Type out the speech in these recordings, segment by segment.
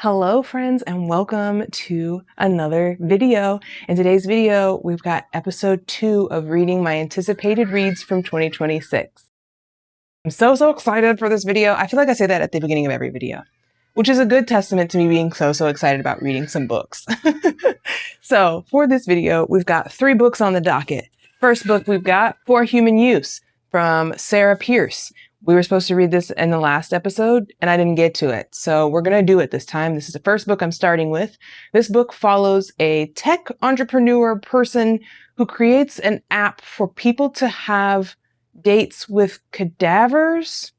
Hello friends and welcome to another video. In today's video, we've got episode 2 of reading my anticipated reads from 2026. I'm so excited for this video. I feel like I say that at the beginning of every video, which is a good testament to me being so excited about reading some books. So for this video, we've got 3 books on the docket. First book we've got For Human Use from Sarah Pierce. We were supposed to read this in the last episode and I didn't get to it. So we're going to do it this time. This is the first book I'm starting with. This book follows a tech entrepreneur person who creates an app for people to have dates with cadavers.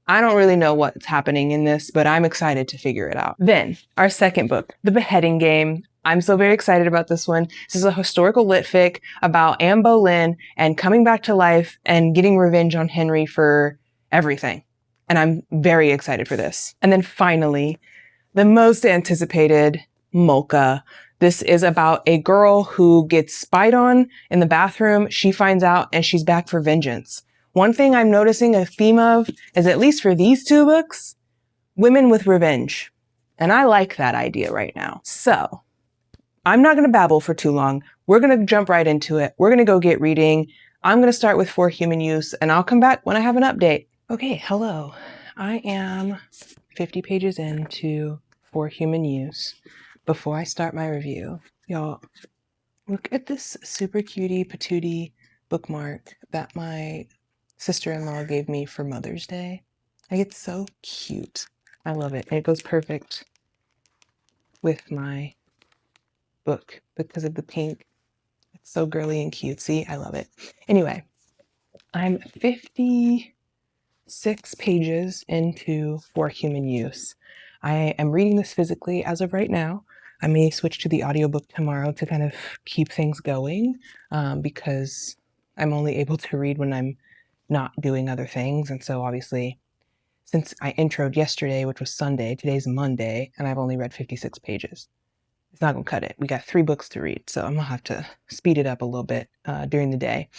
I don't really know what's happening in this, but I'm excited to figure it out. Then our second book, The Beheading Game. I'm so very excited about this one. This is a historical lit fic about Anne Boleyn and coming back to life and getting revenge on Henry for everything. And I'm very excited for this. And then finally, the most anticipated, Molka. This is about a girl who gets spied on in the bathroom. She finds out and she's back for vengeance. One thing I'm noticing a theme of is, at least for these 2 books, women with revenge. And I like that idea right now. So I'm not going to babble for too long. We're going to jump right into it. We're going to go get reading. I'm going to start with For Human Use and I'll come back when I have an update. Okay, hello. I am 50 pages into For Human Use. Before I start my review, y'all, look at this super cutie patootie bookmark that my sister-in-law gave me for Mother's Day. Like, it's so cute. I love it. And it goes perfect with my book because of the pink. It's so girly and cutesy. I love it. Anyway, I'm 56 pages into For Human Use. I am reading this physically as of right now. I may switch to the audiobook tomorrow to kind of keep things going because I'm only able to read when I'm not doing other things. And so obviously, since I introed yesterday, which was Sunday, today's Monday, and I've only read 56 pages. It's not gonna cut it. We got 3 books to read, so I'm gonna have to speed it up a little bit during the day.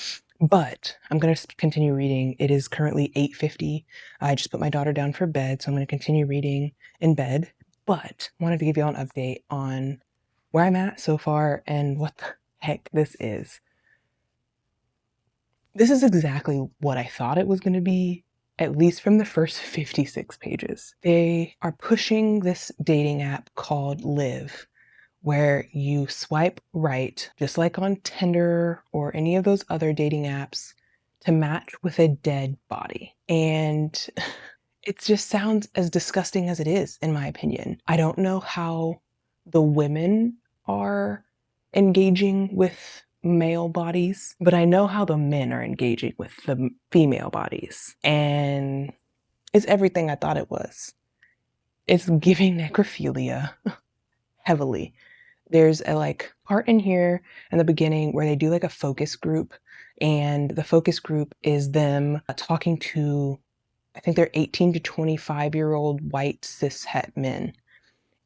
But I'm gonna continue reading. It is currently 8:50. I just put my daughter down for bed, so I'm gonna continue reading in bed. But I wanted to give you all an update on where I'm at so far and what the heck this is. This is exactly what I thought it was going to be, at least from the first 56 pages. They are pushing this dating app called Live, where you swipe right, just like on Tinder or any of those other dating apps, to match with a dead body. And it just sounds as disgusting as it is, in my opinion. I don't know how the women are engaging with male bodies, but I know how the men are engaging with the female bodies. And it's everything I thought it was. It's giving necrophilia heavily. There's a part in here in the beginning where they do like a focus group, and the focus group is them talking to, I think they're 18 to 25-year-old white cis het men.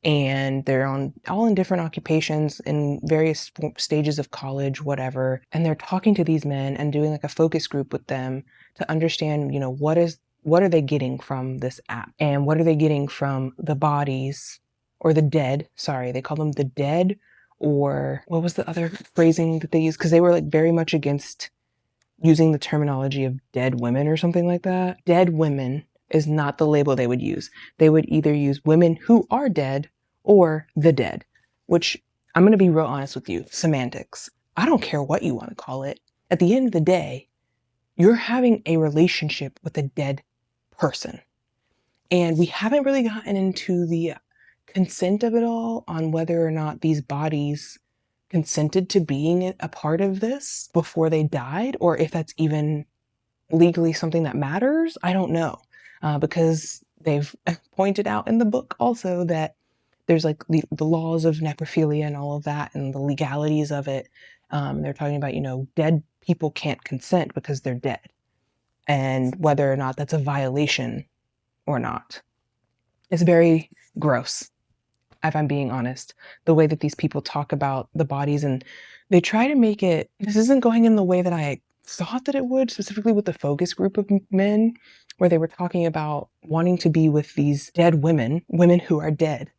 And they're all in different occupations in various stages of college, whatever. And they're talking to these men and doing like a focus group with them to understand, what are they getting from this app and what are they getting from the bodies or the dead. Sorry, they call them the dead, or what was the other phrasing that they used? Because they were very much against using the terminology of dead women or something like that. Dead women is not the label they would use. They would either use women who are dead or the dead, which I'm going to be real honest with you, semantics. I don't care what you want to call it. At the end of the day, you're having a relationship with a dead person. And we haven't really gotten into the consent of it all on whether or not these bodies consented to being a part of this before they died, or if that's even legally something that matters. I don't know. Because they've pointed out in the book also that there's the laws of necrophilia and all of that and the legalities of it. They're talking about, dead people can't consent because they're dead, and whether or not that's a violation or not. It's very gross, if I'm being honest, the way that these people talk about the bodies, and they try to make it, this isn't going in the way that I thought that it would, specifically with the focus group of men, where they were talking about wanting to be with these dead women who are dead,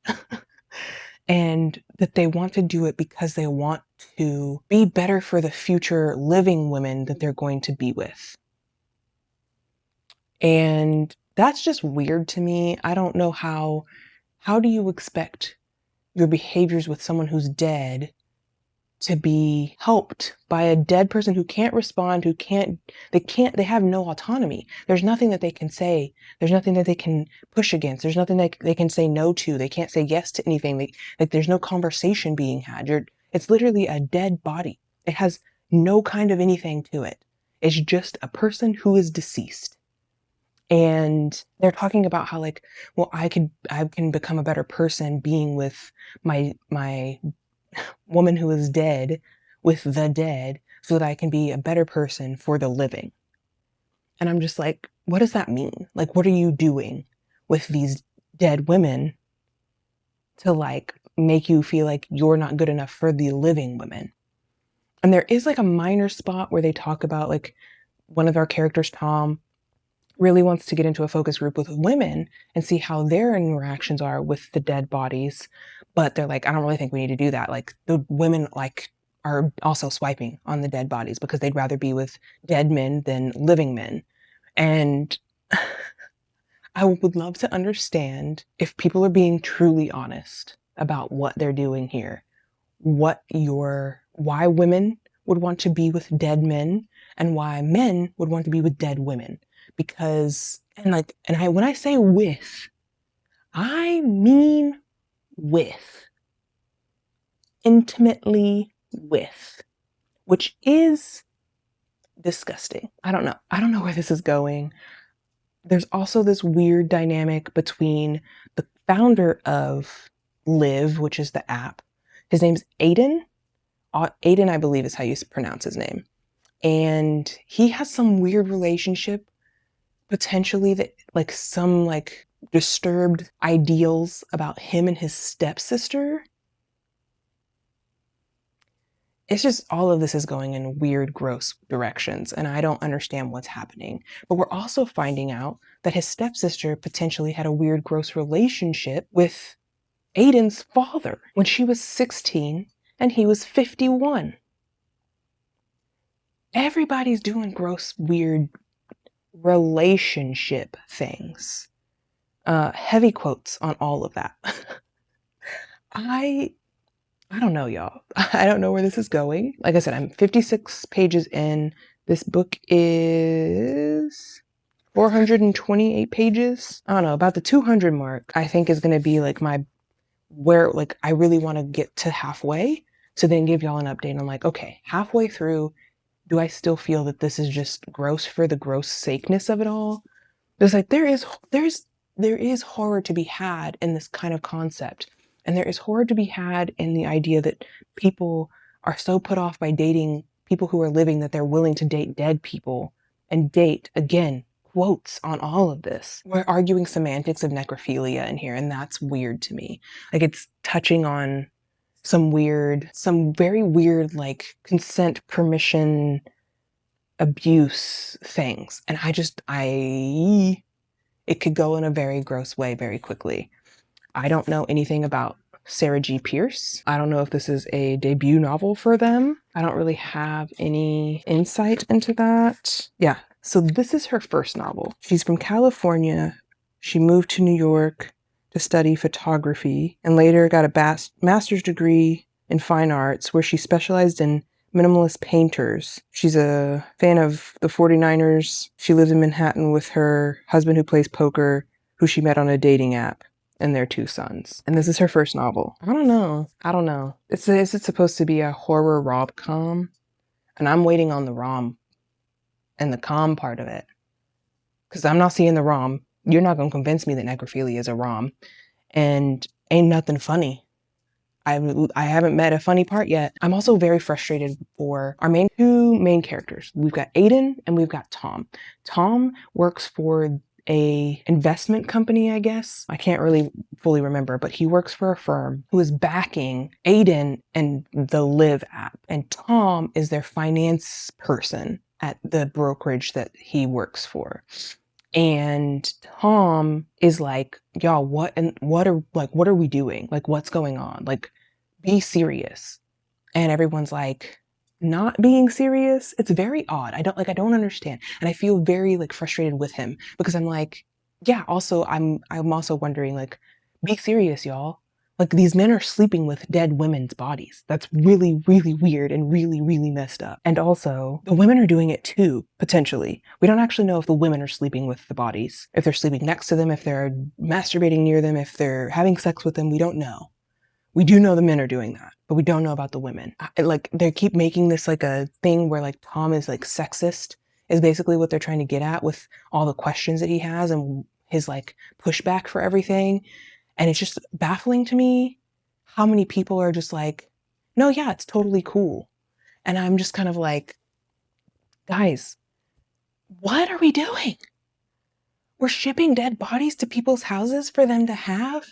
and that they want to do it because they want to be better for the future living women that they're going to be with. And that's just weird to me. I don't know how do you expect your behaviors with someone who's dead to be helped by a dead person who can't respond, they have no autonomy. There's nothing that they can say. There's nothing that they can push against. There's nothing that they can say no to. They can't say yes to anything. There's no conversation being had. It's literally a dead body. It has no kind of anything to it. It's just a person who is deceased. And they're talking about how, like, well, I can become a better person being with my woman who is dead, with the dead, so that I can be a better person for the living. And I'm just like, what does that mean? Like, what are you doing with these dead women to, like, make you feel like you're not good enough for the living women? And there is, like, a minor spot where they talk about, like, one of our characters, Tom, really wants to get into a focus group with women and see how their interactions are with the dead bodies. But they're like, I don't really think we need to do that. Like, the women, like, are also swiping on the dead bodies because they'd rather be with dead men than living men. And I would love to understand if people are being truly honest about what they're doing here, why women would want to be with dead men and why men would want to be with dead women. Because, when I say with, I mean with, intimately with, which is disgusting. I don't know where this is going. There's also this weird dynamic between the founder of Live, which is the app. His name's Aiden. Aiden, I believe, is how you pronounce his name. And he has some weird relationship, potentially, that, like, some, like, disturbed ideals about him and his stepsister. It's just, all of this is going in weird, gross directions, and I don't understand what's happening. But we're also finding out that his stepsister potentially had a weird, gross relationship with Aiden's father when she was 16 and he was 51. Everybody's doing gross, weird relationship things. Heavy quotes on all of that. I don't know, y'all. I don't know where this is going. Like I said, I'm 56 pages in. This book is 428 pages. I don't know, about the 200 mark, I think, is going to be like where I really want to get to halfway to then give y'all an update on, like, okay, halfway through, do I still feel that this is just gross for the gross sakeness of it all? There's like, there is horror to be had in this kind of concept. And there is horror to be had in the idea that people are so put off by dating people who are living that they're willing to date dead people and date, again, quotes on all of this. We're arguing semantics of necrophilia in here, and that's weird to me. Like, it's touching on some very weird, like, consent, permission, abuse things. And it could go in a very gross way very quickly. I don't know anything about Sarah G. Pierce. I don't know if this is a debut novel for them. I don't really have any insight into that. Yeah, so this is her first novel. She's from California. She moved to New York to study photography and later got a master's degree in fine arts where she specialized in minimalist painters. She's a fan of the 49ers. She lives in Manhattan with her husband who plays poker, who she met on a dating app, and their 2 sons. And this is her first novel. I don't know. Is it supposed to be a horror rom-com? And I'm waiting on the rom and the com part of it. Because I'm not seeing the rom. You're not going to convince me that necrophilia is a rom. And ain't nothing funny. I haven't met a funny part yet. I'm also very frustrated for our two main characters. We've got Aiden and we've got Tom. Tom works for a investment company, I guess. I can't really fully remember, but he works for a firm who is backing Aiden and the Live app. And Tom is their finance person. at the brokerage that he works for. And Tom is like, y'all, what are we doing? Like, what's going on? Like, be serious. And everyone's like, not being serious. It's very odd. I don't understand. And I feel very like frustrated with him because I'm like, yeah, also I'm also wondering, like, be serious, y'all. Like, these men are sleeping with dead women's bodies. That's really, really weird and really, really messed up. And also, the women are doing it too, potentially. We don't actually know if the women are sleeping with the bodies, if they're sleeping next to them, if they're masturbating near them, if they're having sex with them. We don't know. We do know the men are doing that, but we don't know about the women. Like, they keep making this like a thing where like Tom is like sexist, is basically what they're trying to get at with all the questions that he has and his like pushback for everything. And it's just baffling to me how many people are just like, no, yeah, it's totally cool. And I'm just kind of like, guys, what are we doing? We're shipping dead bodies to people's houses for them to have?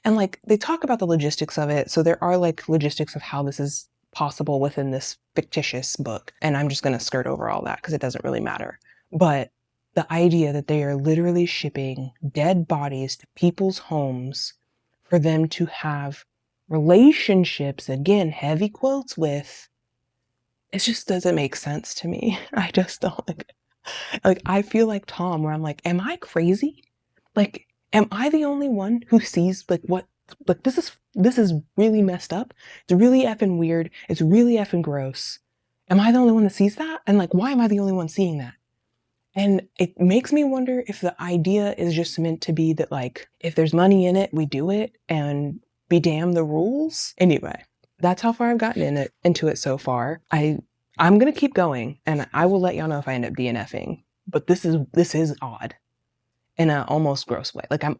And like, they talk about the logistics of it. So there are like logistics of how this is possible within this fictitious book. And I'm just going to skirt over all that because it doesn't really matter. But the idea that they are literally shipping dead bodies to people's homes for them to have relationships, again, heavy quotes with, it just doesn't make sense to me. I just don't like, I feel like Tom, where I'm like, am I crazy? Like, am I the only one who sees like what, like, this is really messed up. It's really effing weird. It's really effing gross. Am I the only one that sees that? And like, why am I the only one seeing that? And it makes me wonder if the idea is just meant to be that, like, if there's money in it, we do it and be damn the rules. Anyway, that's how far I've gotten into it so far. I'm gonna keep going and I will let y'all know if I end up DNFing. But this is odd in an almost gross way. Like, we're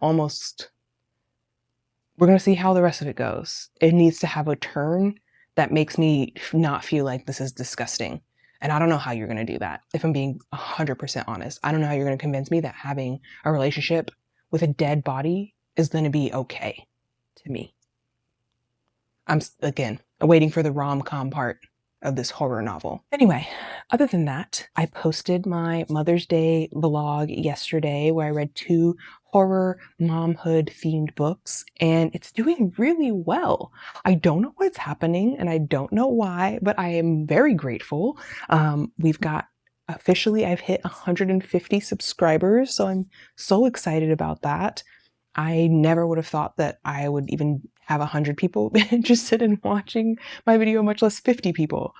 gonna see how the rest of it goes. It needs to have a turn that makes me not feel like this is disgusting. And I don't know how you're going to do that. If I'm being 100% honest, I don't know how you're going to convince me that having a relationship with a dead body is going to be okay to me. I'm, again, waiting for the rom-com part of this horror novel. Anyway, other than that, I posted my Mother's Day vlog yesterday where I read 2 horror momhood themed books, and it's doing really well. I don't know what's happening and I don't know why, but I am very grateful. I've hit 150 subscribers, so I'm so excited about that. I never would have thought that I would even have 100 people interested in watching my video, much less 50 people.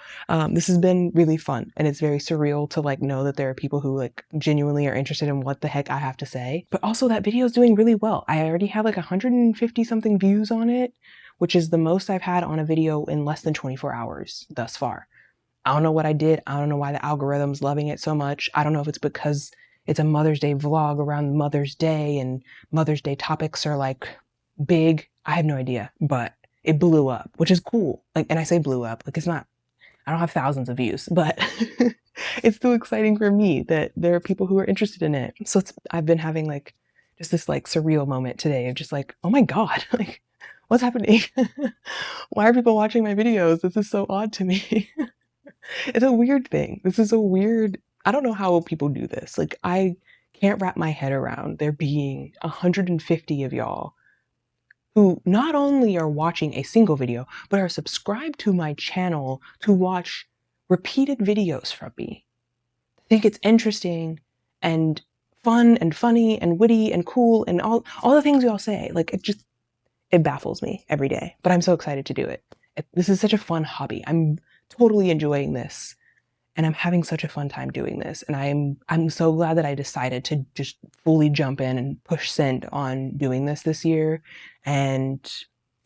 This has been really fun, and it's very surreal to like know that there are people who like genuinely are interested in what the heck I have to say. But also that video is doing really well. I already have like 150 something views on it, which is the most I've had on a video in less than 24 hours thus far. I don't know what I did. I don't know why the algorithm's loving it so much. I don't know if it's because it's a Mother's Day vlog around Mother's Day and Mother's Day topics are like big. I have no idea, but it blew up, which is cool. Like, and I say blew up, like, it's not, I don't have thousands of views, but it's still exciting for me that there are people who are interested in it. So I've been having like just this like surreal moment today of just like, oh my God, like, what's happening? Why are people watching my videos? This is so odd to me. It's a weird thing. This is a weird, I don't know how people do this. Like, I can't wrap my head around there being 150 of y'all who not only are watching a single video, but are subscribed to my channel to watch repeated videos from me. I think it's interesting and fun and funny and witty and cool and all the things y'all say. Like, it baffles me every day, but I'm so excited to do it. This is such a fun hobby. I'm totally enjoying this. And I'm having such a fun time doing this. And I'm so glad that I decided to just fully jump in and push send on doing this year and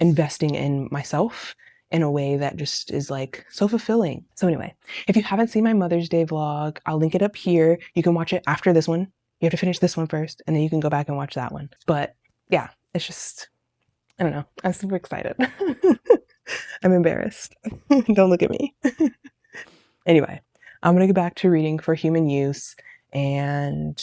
investing in myself in a way that just is like so fulfilling. So anyway, if you haven't seen my Mother's Day vlog, I'll link it up here. You can watch it after this one. You have to finish this one first, and then you can go back and watch that one. But yeah, it's just, I don't know. I'm super excited. I'm embarrassed. Don't look at me. Anyway, I'm going to go back to reading for human use, and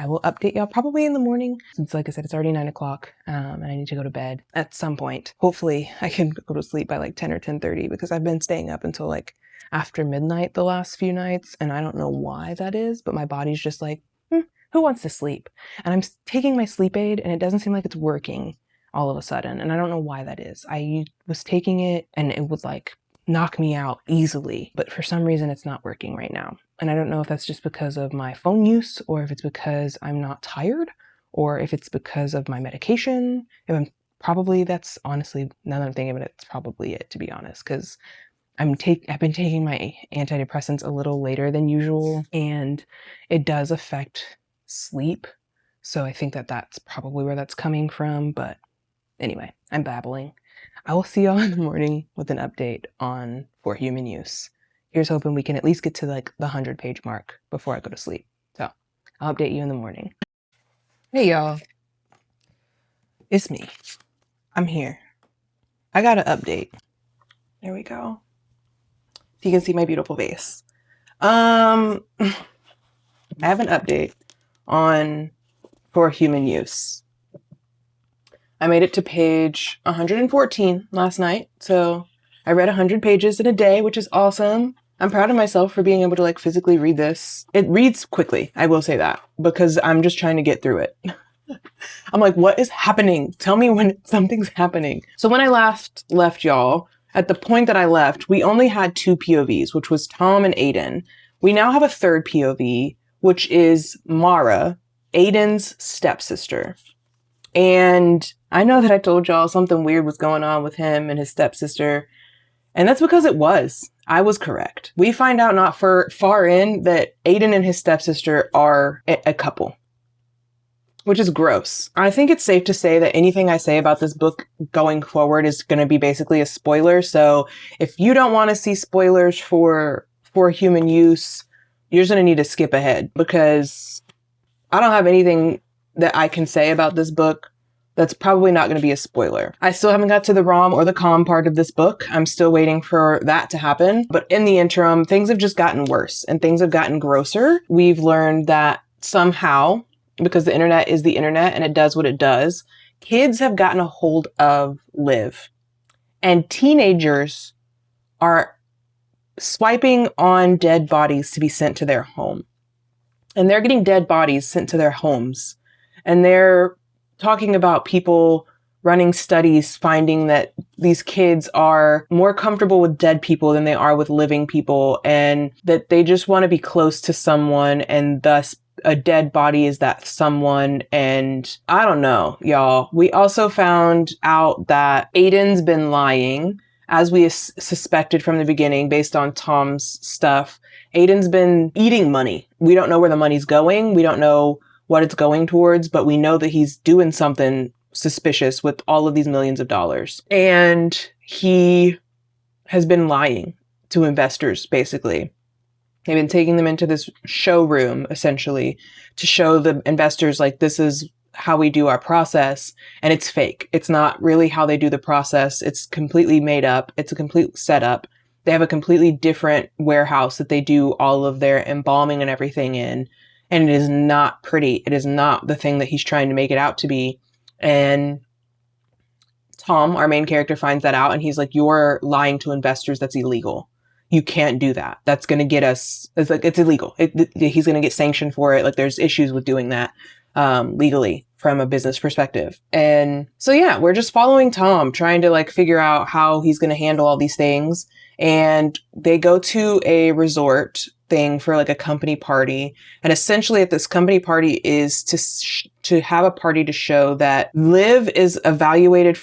I will update y'all probably in the morning, since like I said, it's already 9 o'clock and I need to go to bed at some point. Hopefully I can go to sleep by like 10 or 10:30 because I've been staying up until like after midnight the last few nights, and I don't know why that is, but my body's just like, who wants to sleep? And I'm taking my sleep aid and it doesn't seem like it's working all of a sudden, and I don't know why that is. I was taking it and it would like knock me out easily, but for some reason it's not working right now. And I don't know if that's just because of my phone use, or if it's because I'm not tired, or if it's because of my medication. Probably that's honestly, now that I'm thinking about it, it's probably it, to be honest, because I've been taking my antidepressants a little later than usual, and it does affect sleep. So I think that that's probably where that's coming from. But anyway, I'm babbling. I will see y'all in the morning with an update on For Human Use. Here's hoping we can at least get to like the 100-page mark before I go to sleep. So I'll update you in the morning. Hey y'all, it's me. I'm here. I got an update. There we go. If you can see my beautiful face. I have an update on For Human Use. I made it to page 114 last night, so I read 100 pages in a day, which is awesome. I'm proud of myself for being able to like physically read this. It reads quickly, I will say that, because I'm just trying to get through it. I'm like, what is happening? Tell me when something's happening. So when I last left y'all, at the point that I left, we only had 2 POVs, which was Tom and Aiden. We now have a 3rd POV, which is Mara, Aiden's stepsister. And I know that I told y'all something weird was going on with him and his stepsister, and that's because it was. I was correct. We find out not far in that Aiden and his stepsister are a couple, which is gross. I think it's safe to say that anything I say about this book going forward is going to be basically a spoiler. So if you don't want to see spoilers for Human Use, you're just going to need to skip ahead, because I don't have anything that I can say about this book that's probably not going to be a spoiler. I still haven't got to the ROM or the COM part of this book. I'm still waiting for that to happen. But in the interim, things have just gotten worse and things have gotten grosser. We've learned that somehow, because the internet is the internet and it does what it does, kids have gotten a hold of Liv. And teenagers are swiping on dead bodies to be sent to their home. And they're getting dead bodies sent to their homes. And they're talking about people running studies finding that these kids are more comfortable with dead people than they are with living people, and that they just want to be close to someone, and thus a dead body is that someone. And I don't know, y'all. We also found out that Aiden's been lying, as we suspected from the beginning based on Tom's stuff. Aiden's been eating money. We don't know where the money's going. We don't know what it's going towards, but we know that he's doing something suspicious with all of these millions of dollars. And he has been lying to investors, basically. They've been taking them into this showroom, essentially, to show the investors, like, this is how we do our process. And it's fake. It's not really how they do the process. It's completely made up. It's a complete setup. They have a completely different warehouse that they do all of their embalming and everything in. And it is not pretty. It is not the thing that he's trying to make it out to be. And Tom, our main character, finds that out. And he's like, you're lying to investors. That's illegal. You can't do that. That's going to get us, it's illegal. He's going to get sanctioned for it. Like, there's issues with doing that legally from a business perspective. And so, yeah, we're just following Tom, trying to like figure out how he's going to handle all these things. And they go to a resort thing for like a company party. And essentially at this company party is to have a party to show that Liv is evaluated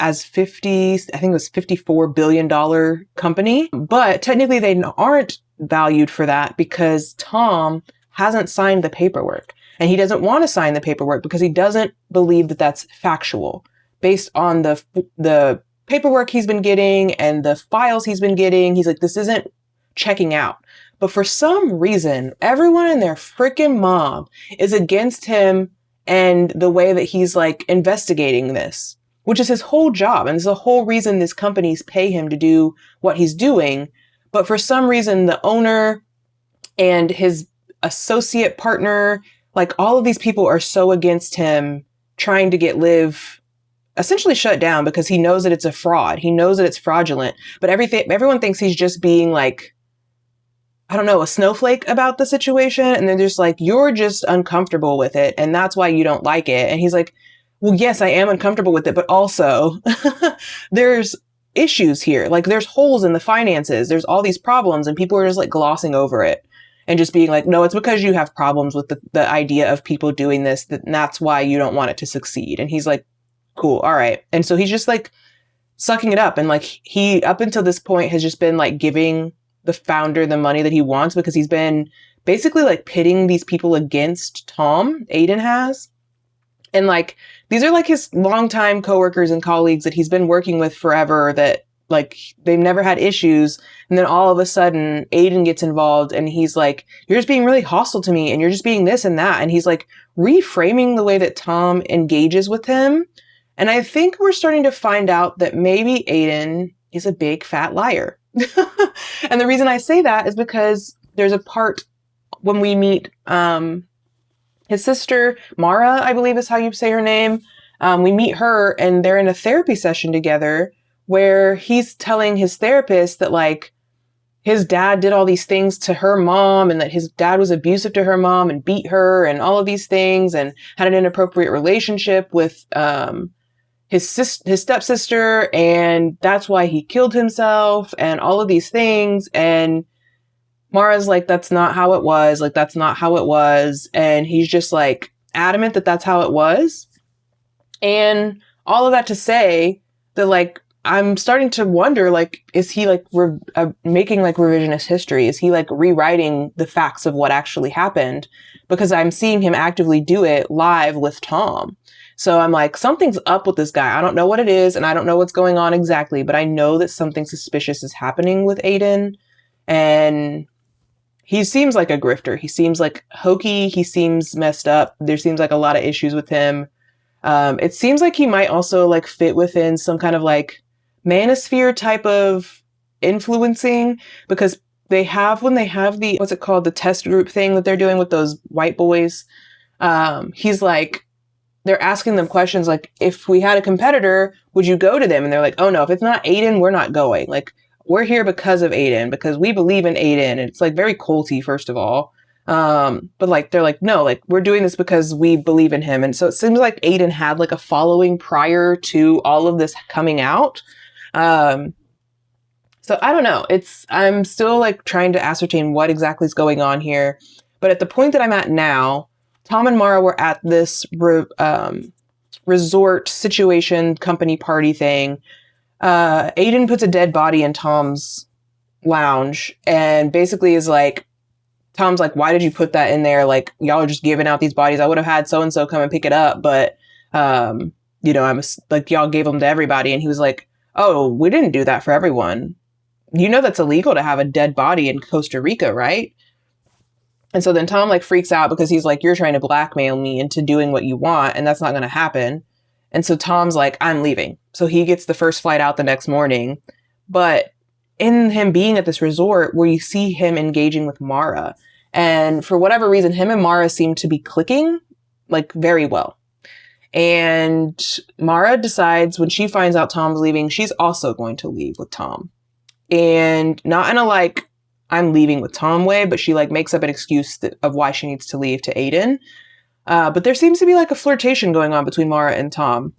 as I think it was $54 billion company. But technically they aren't valued for that because Tom hasn't signed the paperwork. And he doesn't want to sign the paperwork because he doesn't believe that that's factual based on the paperwork he's been getting and the files he's been getting. He's like, this isn't checking out. But for some reason, everyone and their freaking mom is against him and the way that he's like investigating this, which is his whole job. And it's the whole reason these companies pay him to do what he's doing. But for some reason, the owner and his associate partner like all of these people are so against him trying to get Liv essentially shut down because he knows that it's a fraud. He knows that it's fraudulent, but everyone thinks he's just being like, I don't know, a snowflake about the situation. And they're just like, you're just uncomfortable with it. And that's why you don't like it. And he's like, well, yes, I am uncomfortable with it, but also there's issues here. Like there's holes in the finances. There's all these problems and people are just like glossing over it and just being like, no, it's because you have problems with the idea of people doing this. That's why you don't want it to succeed. And he's like, cool. All right. And so he's just like sucking it up. And like he, up until this point, has just been like giving the founder the money that he wants because he's been basically like pitting these people against Tom. Aiden has. And like, these are like his longtime coworkers and colleagues that he's been working with forever that like they've never had issues. And then all of a sudden Aiden gets involved and he's like, you're just being really hostile to me and you're just being this and that. And he's like reframing the way that Tom engages with him. And I think we're starting to find out that maybe Aiden is a big fat liar. And the reason I say that is because there's a part when we meet his sister, Mara, I believe is how you say her name. We meet her and they're in a therapy session together where he's telling his therapist that like his dad did all these things to her mom and that his dad was abusive to her mom and beat her and all of these things and had an inappropriate relationship with his stepsister, and that's why he killed himself and all of these things. And Mara's like, that's not how it was. Like, that's not how it was. And he's just like adamant that that's how it was. And all of that to say that like, I'm starting to wonder, like, is he like making like revisionist history? Is he like rewriting the facts of what actually happened? Because I'm seeing him actively do it live with Tom. So I'm like, something's up with this guy. I don't know what it is, and I don't know what's going on exactly, but I know that something suspicious is happening with Aiden. And he seems like a grifter. He seems like hokey. He seems messed up. There seems like a lot of issues with him. It seems like he might also like fit within some kind of like manosphere type of influencing, because when they have the, what's it called? The test group thing that they're doing with those white boys. He's like, they're asking them questions like, if we had a competitor, would you go to them? And they're like, oh no, if it's not Aiden, we're not going. Like, we're here because of Aiden, because we believe in Aiden. And it's like very culty, first of all. But like, they're like, no, like we're doing this because we believe in him. And so it seems like Aiden had like a following prior to all of this coming out. So I don't know. I'm still like trying to ascertain what exactly is going on here. But at the point that I'm at now, Tom and Mara were at this resort situation company party thing. Aiden puts a dead body in Tom's lounge and basically is like, Tom's like, why did you put that in there? Like, y'all are just giving out these bodies. I would have had so-and-so come and pick it up. But, I was like, y'all gave them to everybody. And he was like, oh, we didn't do that for everyone. You know, that's illegal to have a dead body in Costa Rica, right? And so then Tom like freaks out because he's like, you're trying to blackmail me into doing what you want. And that's not going to happen. And so Tom's like, I'm leaving. So he gets the first flight out the next morning. But in him being at this resort where you see him engaging with Mara, and for whatever reason, him and Mara seem to be clicking like very well. And Mara decides when she finds out Tom's leaving, she's also going to leave with Tom. And not in a like, I'm leaving with Tom way, but she like makes up an excuse of why she needs to leave to Aiden. But there seems to be like a flirtation going on between Mara and Tom.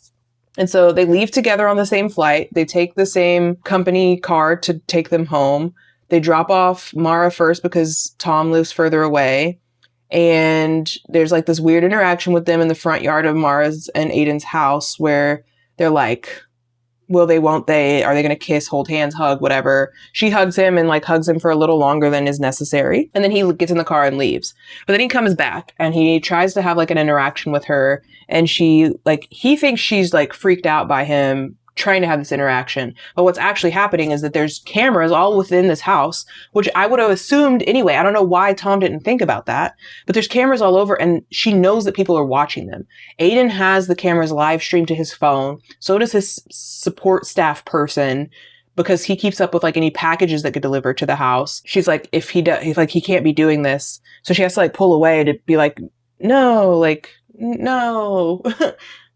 And so they leave together on the same flight. They take the same company car to take them home. They drop off Mara first because Tom lives further away. And there's like this weird interaction with them in the front yard of Mara's and Aiden's house where they're like, will they, won't they? Are they going to kiss, hold hands, hug, whatever? She hugs him and like hugs him for a little longer than is necessary. And then he gets in the car and leaves. But then he comes back and he tries to have like an interaction with her. And he thinks she's like freaked out by him trying to have this interaction. But what's actually happening is that there's cameras all within this house, which I would have assumed anyway. I don't know why Tom didn't think about that, but there's cameras all over and she knows that people are watching them. Aiden has the cameras live streamed to his phone. So does his support staff person, because he keeps up with like any packages that get delivered to the house. She's like, if he can't be doing this. So she has to like pull away to be like, no, like, no,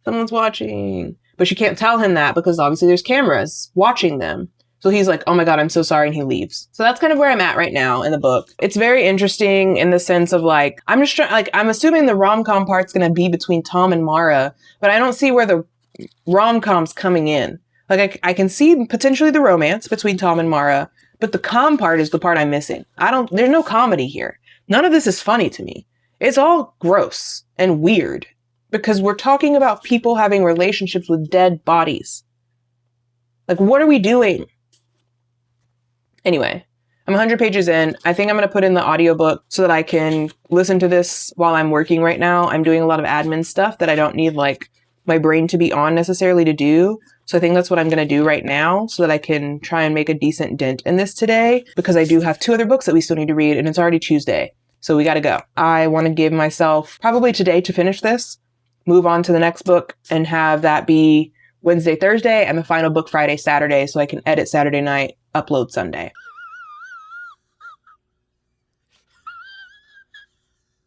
someone's watching. But she can't tell him that because obviously there's cameras watching them. So he's like, oh my God, I'm so sorry. And he leaves. So that's kind of where I'm at right now in the book. It's very interesting in the sense of like, I'm just trying, like, I'm assuming the rom-com part's going to be between Tom and Mara, but I don't see where the rom-com's coming in. Like, I can see potentially the romance between Tom and Mara, but the com part is the part I'm missing. There's no comedy here. None of this is funny to me. It's all gross and weird because we're talking about people having relationships with dead bodies. Like, what are we doing? Anyway, I'm 100 pages in. I think I'm going to put in the audiobook so that I can listen to this while I'm working right now. I'm doing a lot of admin stuff that I don't need like my brain to be on necessarily to do. So I think that's what I'm going to do right now so that I can try and make a decent dent in this today, because I do have 2 other books that we still need to read and it's already Tuesday. So we got to go. I want to give myself probably today to finish this, move on to the next book, and have that be Wednesday, Thursday, and the final book Friday, Saturday, so I can edit Saturday night, upload Sunday.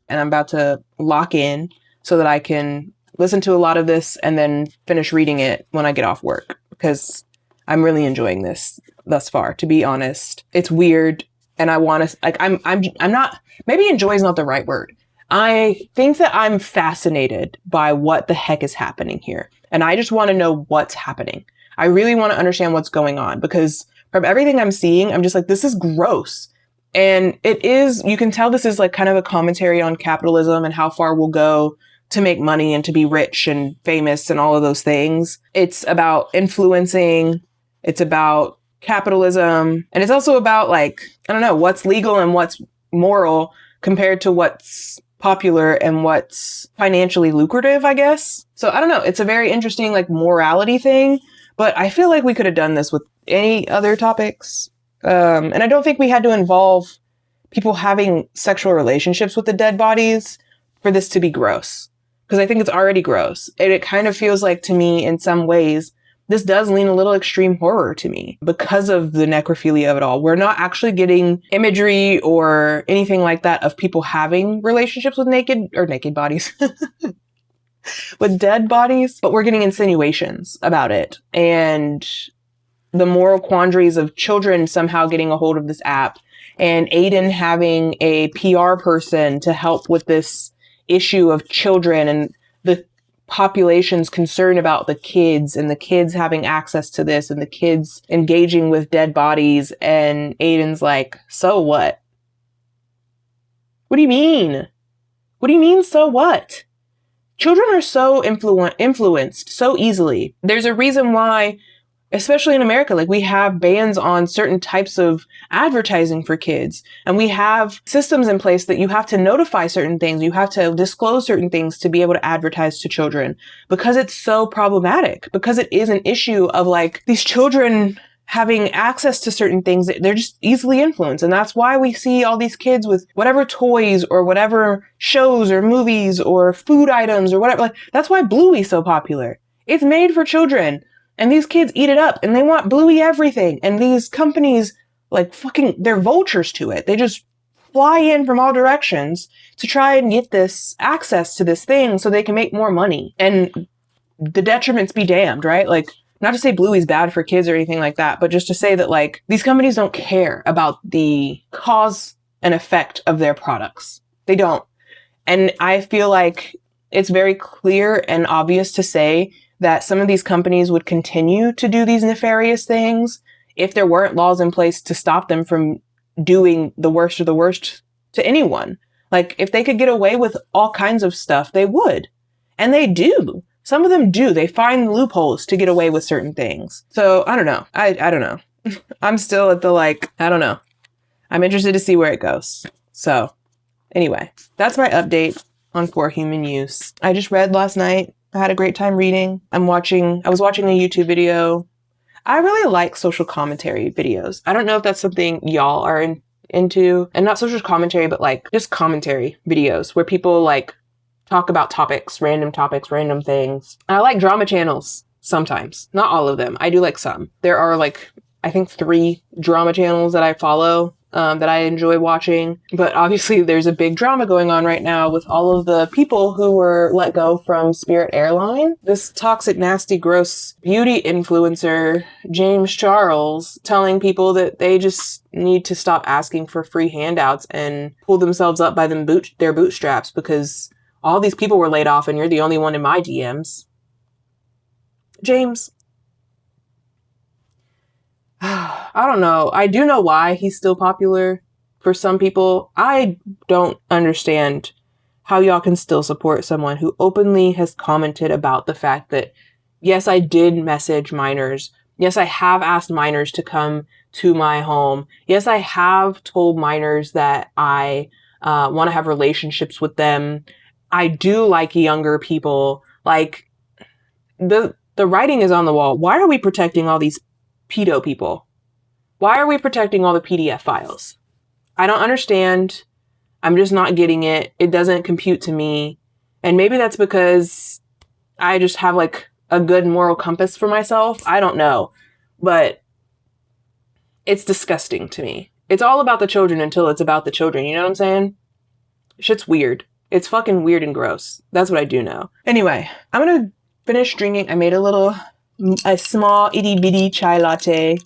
And I'm about to lock in so that I can listen to a lot of this and then finish reading it when I get off work, because I'm really enjoying this thus far, to be honest. It's weird, and I want to, like, I'm not, maybe enjoy is not the right word. I think that I'm fascinated by what the heck is happening here. And I just want to know what's happening. I really want to understand what's going on, because from everything I'm seeing, I'm just like, this is gross. And it is, you can tell this is like kind of a commentary on capitalism and how far we'll go to make money and to be rich and famous and all of those things. It's about influencing. It's about capitalism. And it's also about like, I don't know, what's legal and what's moral compared to what's popular and what's financially lucrative, I guess. So I don't know. It's a very interesting like morality thing, but I feel like we could have done this with any other topics. And I don't think we had to involve people having sexual relationships with the dead bodies for this to be gross, because I think it's already gross. And it kind of feels like, to me, in some ways, this does lean a little extreme horror to me because of the necrophilia of it all. We're not actually getting imagery or anything like that of people having relationships with naked bodies, with dead bodies, but we're getting insinuations about it. And the moral quandaries of children somehow getting a hold of this app, and Aiden having a PR person to help with this issue of children and the population's concern about the kids and the kids having access to this and the kids engaging with dead bodies. And Aiden's like, so what? What do you mean? What do you mean, so what? Children are so influenced so easily. There's a reason why, especially in America, like, we have bans on certain types of advertising for kids. And we have systems in place that you have to notify certain things. You have to disclose certain things to be able to advertise to children, because it's so problematic, because it is an issue of like these children having access to certain things that they're just easily influenced. And that's why we see all these kids with whatever toys or whatever shows or movies or food items or whatever. Like, that's why Bluey's so popular. It's made for children. And these kids eat it up and they want Bluey everything. And these companies, like, fucking, they're vultures to it. They just fly in from all directions to try and get this access to this thing so they can make more money. And the detriments be damned, right? Like, not to say Bluey's bad for kids or anything like that, but just to say that, like, these companies don't care about the cause and effect of their products. They don't. And I feel like it's very clear and obvious to say that some of these companies would continue to do these nefarious things if there weren't laws in place to stop them from doing the worst of the worst to anyone. Like, if they could get away with all kinds of stuff, they would. And they do. Some of them do. They find loopholes to get away with certain things. So I don't know. I don't know. I'm still at the, like, I don't know. I'm interested to see where it goes. So anyway, that's my update on For Human Use. I just read last night. I had a great time reading. I was watching a YouTube video. I really like social commentary videos. I don't know if that's something y'all are into. And not social commentary, but like just commentary videos where people like talk about topics, random things. I like drama channels sometimes. Not all of them. I do like some. There are like, I think 3 drama channels that I follow. that I enjoy watching. But obviously there's a big drama going on right now with all of the people who were let go from Spirit Airline. This toxic, nasty, gross beauty influencer, James Charles, telling people that they just need to stop asking for free handouts and pull themselves up by their bootstraps because all these people were laid off and you're the only one in my DMs. James. I don't know. I do know why he's still popular for some people. I don't understand how y'all can still support someone who openly has commented about the fact that, yes, I did message minors. Yes, I have asked minors to come to my home. Yes, I have told minors that I want to have relationships with them. I do like younger people. Like, the writing is on the wall. Why are we protecting all these pedo people? Why are we protecting all the PDF files? I don't understand. I'm just not getting it. It doesn't compute to me. And maybe that's because I just have like a good moral compass for myself. I don't know. But it's disgusting to me. It's all about the children until it's about the children. You know what I'm saying? Shit's weird. It's fucking weird and gross. That's what I do know. Anyway, I'm going to finish drinking. I made a small itty bitty chai latte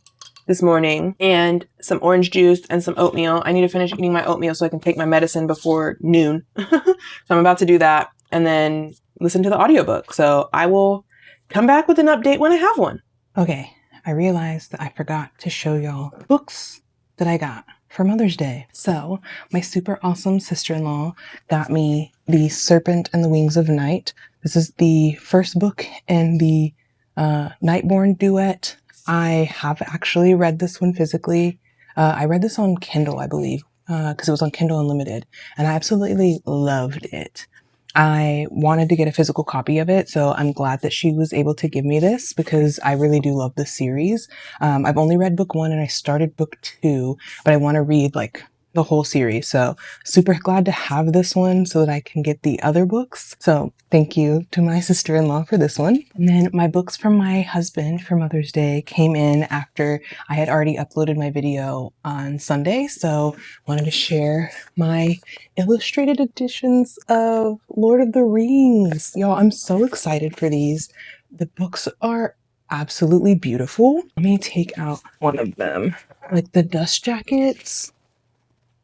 this morning and some orange juice and some oatmeal. I need to finish eating my oatmeal so I can take my medicine before noon. So I'm about to do that and then listen to the audiobook. So I will come back with an update when I have one. Okay, I realized that I forgot to show y'all books that I got for Mother's Day. So my super awesome sister-in-law got me The Serpent and the Wings of Night. This is the first book in the Nightborn duet. I have actually read this one physically. I read this on Kindle, I believe, because it was on Kindle Unlimited, and I absolutely loved it. I wanted to get a physical copy of it, so I'm glad that she was able to give me this because I really do love this series. I've only read book 1 and I started book 2, but I want to read like the whole series. So super glad to have this one so that I can get the other books. So thank you to my sister-in-law for this one. And then my books from my husband for Mother's Day came in after I had already uploaded my video on Sunday. So wanted to share my illustrated editions of Lord of the Rings. Y'all, I'm so excited for these. The books are absolutely beautiful. Let me take out one of them. Like the dust jackets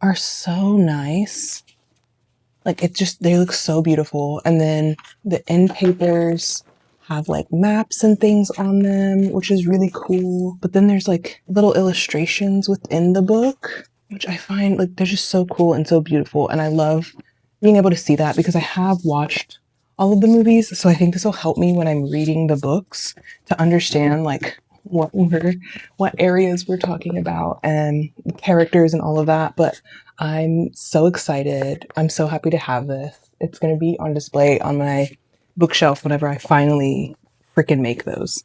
are so nice. Like they look so beautiful. And then the end papers have like maps and things on them, which is really cool. But then there's like little illustrations within the book, which I find like they're just so cool and so beautiful. And I love being able to see that because I have watched all of the movies. So I think this will help me when I'm reading the books to understand like what areas we're talking about and the characters and all of that. But I'm so excited. I'm so happy to have this. It's going to be on display on my bookshelf whenever I finally freaking make those.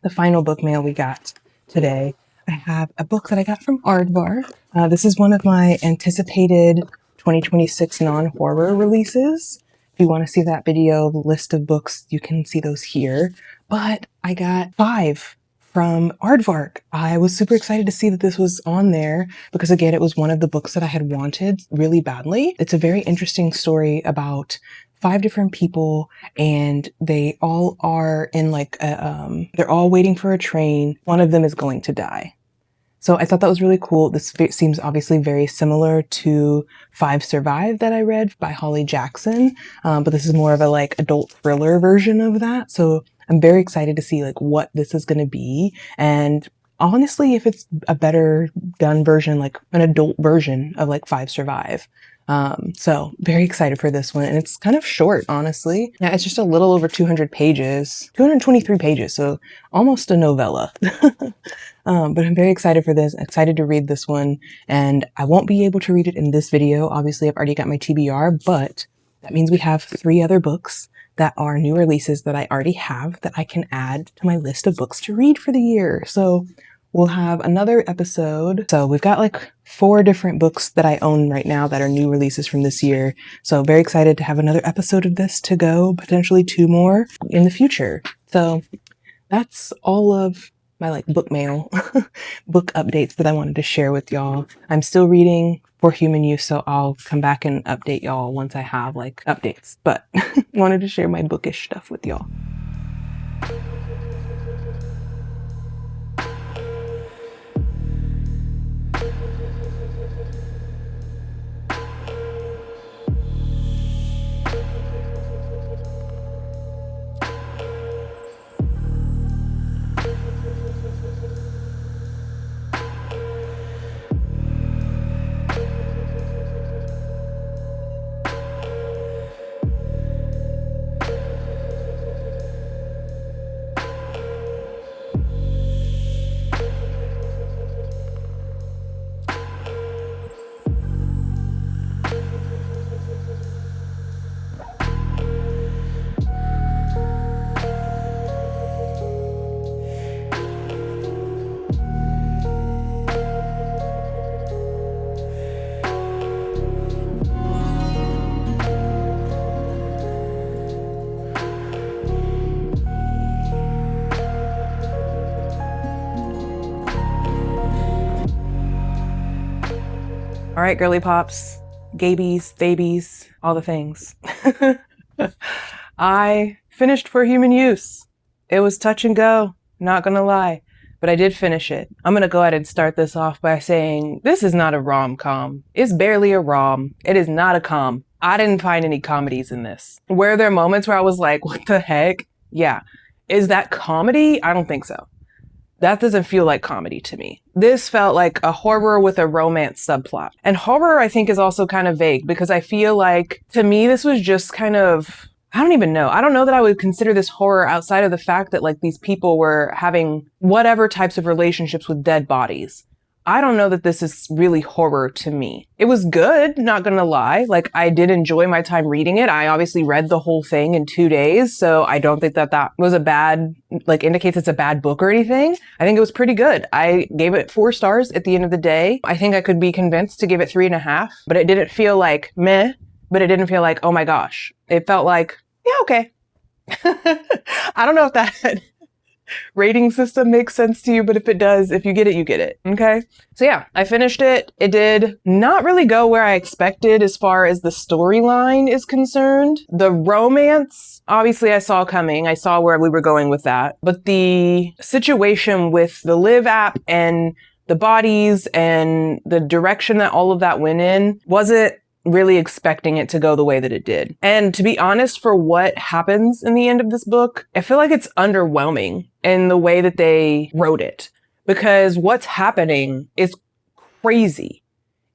The final book mail we got today. I have a book that I got from Aardvark. This is one of my anticipated 2026 non-horror releases. If you want to see that video, the list of books, you can see those here. But I got 5 from Aardvark. I was super excited to see that this was on there because again, it was one of the books that I had wanted really badly. It's a very interesting story about 5 different people and they all are in like they're all waiting for a train. One of them is going to die. So I thought that was really cool. This seems obviously very similar to 5 Survive that I read by Holly Jackson. But this is more of a like adult thriller version of that. So I'm very excited to see like what this is going to be. And honestly, if it's a better done version, like an adult version of like 5 Survive. So very excited for this one. And it's kind of short, honestly. Yeah, it's just a little over 200 pages, 223 pages. So almost a novella. But I'm very excited for this, excited to read this one. And I won't be able to read it in this video. Obviously, I've already got my TBR, but that means we have 3 other books that are new releases that I already have that I can add to my list of books to read for the year. So we'll have another episode. So we've got like 4 different books that I own right now that are new releases from this year. So very excited to have another episode of this to go, potentially 2 more in the future. So that's all of like book mail, book updates that I wanted to share with y'all. I'm still reading For Human Use, so I'll come back and update y'all once I have like updates, but wanted to share my bookish stuff with y'all. All right, girly pops, gabies, babies, all the things. I finished For Human Use. It was touch and go, not gonna lie, but I did finish it. I'm gonna go ahead and start this off by saying this is not a rom-com. It's barely a rom. It is not a com. I didn't find any comedies in this. Were there moments where I was like, what the heck? Yeah. Is that comedy? I don't think so. That doesn't feel like comedy to me. This felt like a horror with a romance subplot. And horror, I think, is also kind of vague because I feel like, to me, this was just kind of, I don't even know. I don't know that I would consider this horror outside of the fact that like these people were having whatever types of relationships with dead bodies. I don't know that this is really horror to me. It was good, not gonna lie. Like, I did enjoy my time reading it. I obviously read the whole thing in 2 days, so I don't think that that was a bad, like, indicates it's a bad book or anything. I think it was pretty good. I gave it 4 stars at the end of the day. I think I could be convinced to give it 3.5, but it didn't feel like meh, but it didn't feel like, oh my gosh. It felt like, yeah, okay. I don't know if that rating system makes sense to you, but if it does, if you get it, you get it. Okay. So yeah, I finished it. It did not really go where I expected as far as the storyline is concerned. The romance, obviously I saw coming. I saw where we were going with that, but the situation with the Live app and the bodies and the direction that all of that went in wasn't really expecting it to go the way that it did. And to be honest, for what happens in the end of this book, I feel like it's underwhelming in the way that they wrote it, because what's happening is crazy.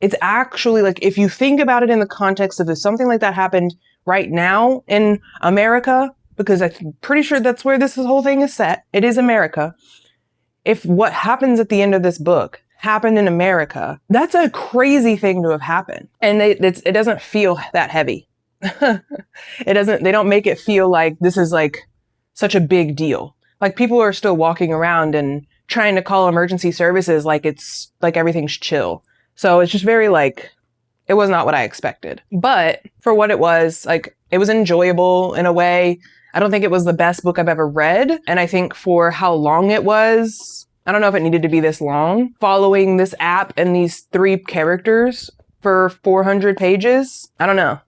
It's actually like, if you think about it in the context of if something like that happened right now in America, because I'm pretty sure that's where this whole thing is set. It is America. If what happens at the end of this book happened in America, that's a crazy thing to have happened. And it doesn't feel that heavy. They don't make it feel like this is like such a big deal. Like, people are still walking around and trying to call emergency services like it's like everything's chill. So it's just very like, it was not what I expected. But for what it was, like, it was enjoyable in a way. I don't think it was the best book I've ever read. And I think for how long it was, I don't know if it needed to be this long. Following this app and these 3 characters for 400 pages. I don't know.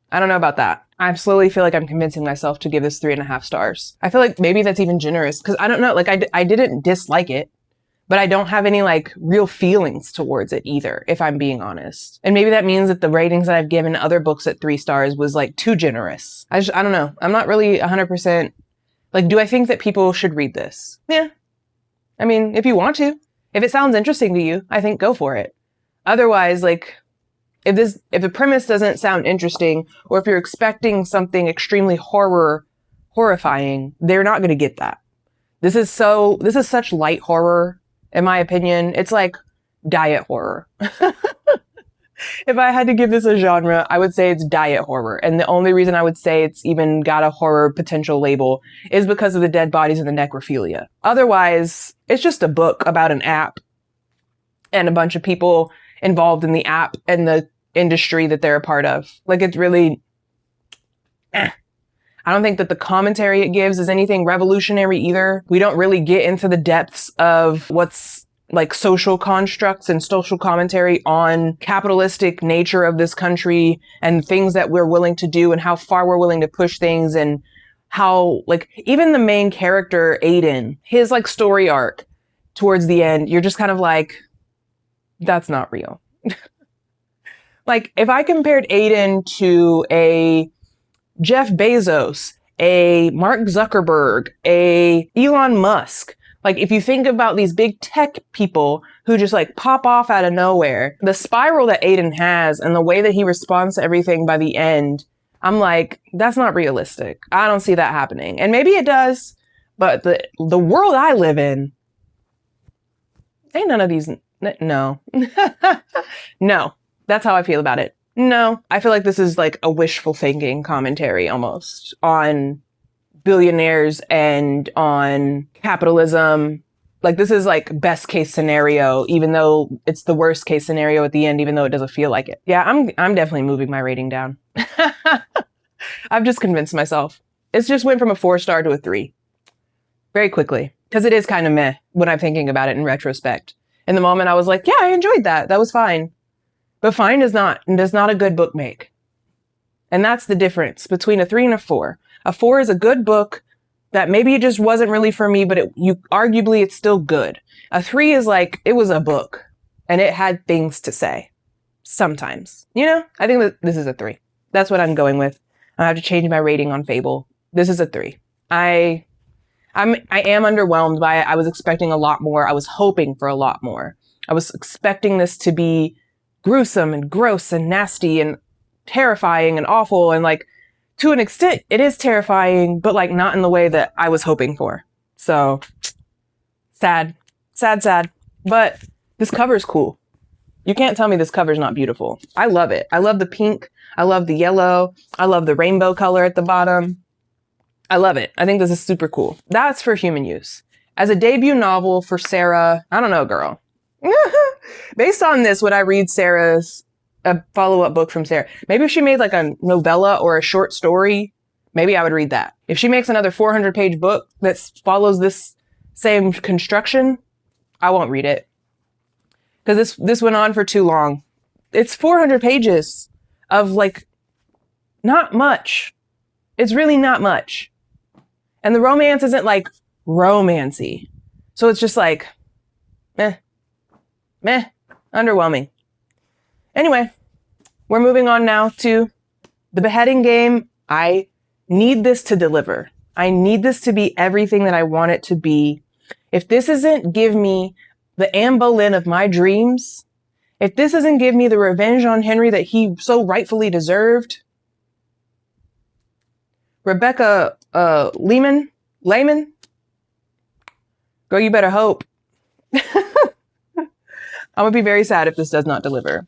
I don't know about that. I slowly feel like I'm convincing myself to give this 3.5 stars. I feel like maybe that's even generous because I don't know. Like, I didn't dislike it, but I don't have any like real feelings towards it either, if I'm being honest. And maybe that means that the ratings that I've given other books at 3 stars was like too generous. I don't know. I'm not really 100% like, do I think that people should read this? Yeah. I mean, if you want to, if it sounds interesting to you, I think go for it. Otherwise, like, if the premise doesn't sound interesting, or if you're expecting something extremely horrifying, they're not going to get that. This is such light horror, in my opinion. It's like diet horror. If I had to give this a genre, I would say it's diet horror. And the only reason I would say it's even got a horror potential label is because of the dead bodies and the necrophilia. Otherwise, it's just a book about an app and a bunch of people involved in the app and the industry that they're a part of. Like, it's really, I don't think that the commentary it gives is anything revolutionary either. We don't really get into the depths of what's like social constructs and social commentary on capitalistic nature of this country and things that we're willing to do and how far we're willing to push things, and how like even the main character, Aiden, his like story arc towards the end, you're just kind of like, that's not real. Like if I compared Aiden to a Jeff Bezos, a Mark Zuckerberg, a Elon Musk, like if you think about these big tech people who just like pop off out of nowhere, the spiral that Aiden has and the way that he responds to everything by the end, I'm like, that's not realistic. I don't see that happening. And maybe it does, but the world I live in, ain't none of these, no. No, that's how I feel about it. No, I feel like this is like a wishful thinking commentary almost on billionaires and on capitalism. Like this is like best case scenario, even though it's the worst case scenario at the end, even though it doesn't feel like it. Yeah, I'm definitely moving my rating down. I've just convinced myself. It's just went from a 4-star to a 3 very quickly, because it is kind of meh when I'm thinking about it in retrospect. In the moment I was like, yeah, I enjoyed that. That was fine. But fine does not a good book make. And that's the difference between a 3 and a 4. A 4 is a good book that maybe it just wasn't really for me, but arguably it's still good. A 3 is like, it was a book and it had things to say. Sometimes, you know, I think that this is a 3. That's what I'm going with. I have to change my rating on Fable. This is a 3. I am underwhelmed by it. I was expecting a lot more. I was hoping for a lot more. I was expecting this to be gruesome and gross and nasty and terrifying and awful, and like to an extent it is terrifying, but like not in the way that I was hoping for. So sad. But this cover's cool. You can't tell me this cover's not beautiful. I love it. I love the pink. I love the yellow. I love the rainbow color at the bottom. I love it. I think this is super cool. That's for human use. As a debut novel for Sarah, I don't know, girl. Based on this, would I read Sarah's a follow-up book from Sarah? Maybe if she made like a novella or a short story, maybe I would read that. If she makes another 400-page book that follows this same construction, I won't read it. Because this went on for too long. It's 400 pages of like, not much. It's really not much. And the romance isn't like romancy. So it's just like, meh, underwhelming. Anyway, we're moving on now to the Beheading game. I need this to deliver. I need this to be everything that I want it to be. If this isn't give me the Anne Boleyn of my dreams, if this doesn't give me the revenge on Henry that he so rightfully deserved, Rebecca Lehmann, girl, you better hope. I'm gonna be very sad if this does not deliver.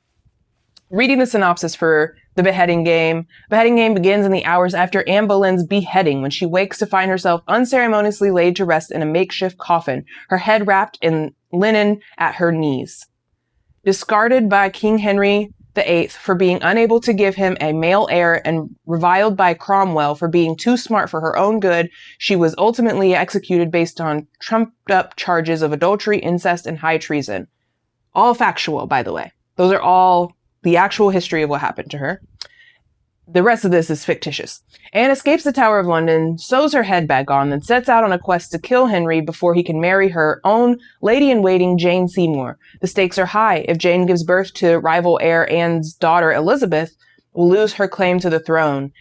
Reading the synopsis for the Beheading game. Beheading game begins in the hours after Anne Boleyn's beheading, when she wakes to find herself unceremoniously laid to rest in a makeshift coffin, her head wrapped in linen at her knees. Discarded by King Henry VIII for being unable to give him a male heir and reviled by Cromwell for being too smart for her own good, she was ultimately executed based on trumped-up charges of adultery, incest, and high treason. All factual, by the way. Those are all the actual history of what happened to her. The rest of this is fictitious. Anne escapes the Tower of London, sews her head back on, and sets out on a quest to kill Henry before he can marry her own lady-in-waiting, Jane Seymour. The stakes are high. If Jane gives birth to rival heir Anne's daughter Elizabeth, will lose her claim to the throne.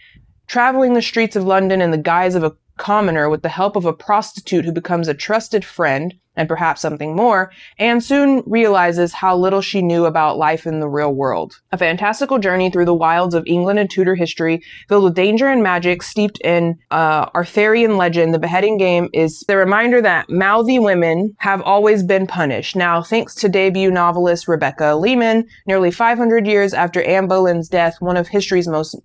Traveling the streets of London in the guise of a commoner with the help of a prostitute who becomes a trusted friend, and perhaps something more, Anne soon realizes how little she knew about life in the real world. A fantastical journey through the wilds of England and Tudor history, filled with danger and magic, steeped in Arthurian legend. The Beheading game is the reminder that mouthy women have always been punished. Now, thanks to debut novelist Rebecca Lehmann, nearly 500 years after Anne Boleyn's death, one of history's most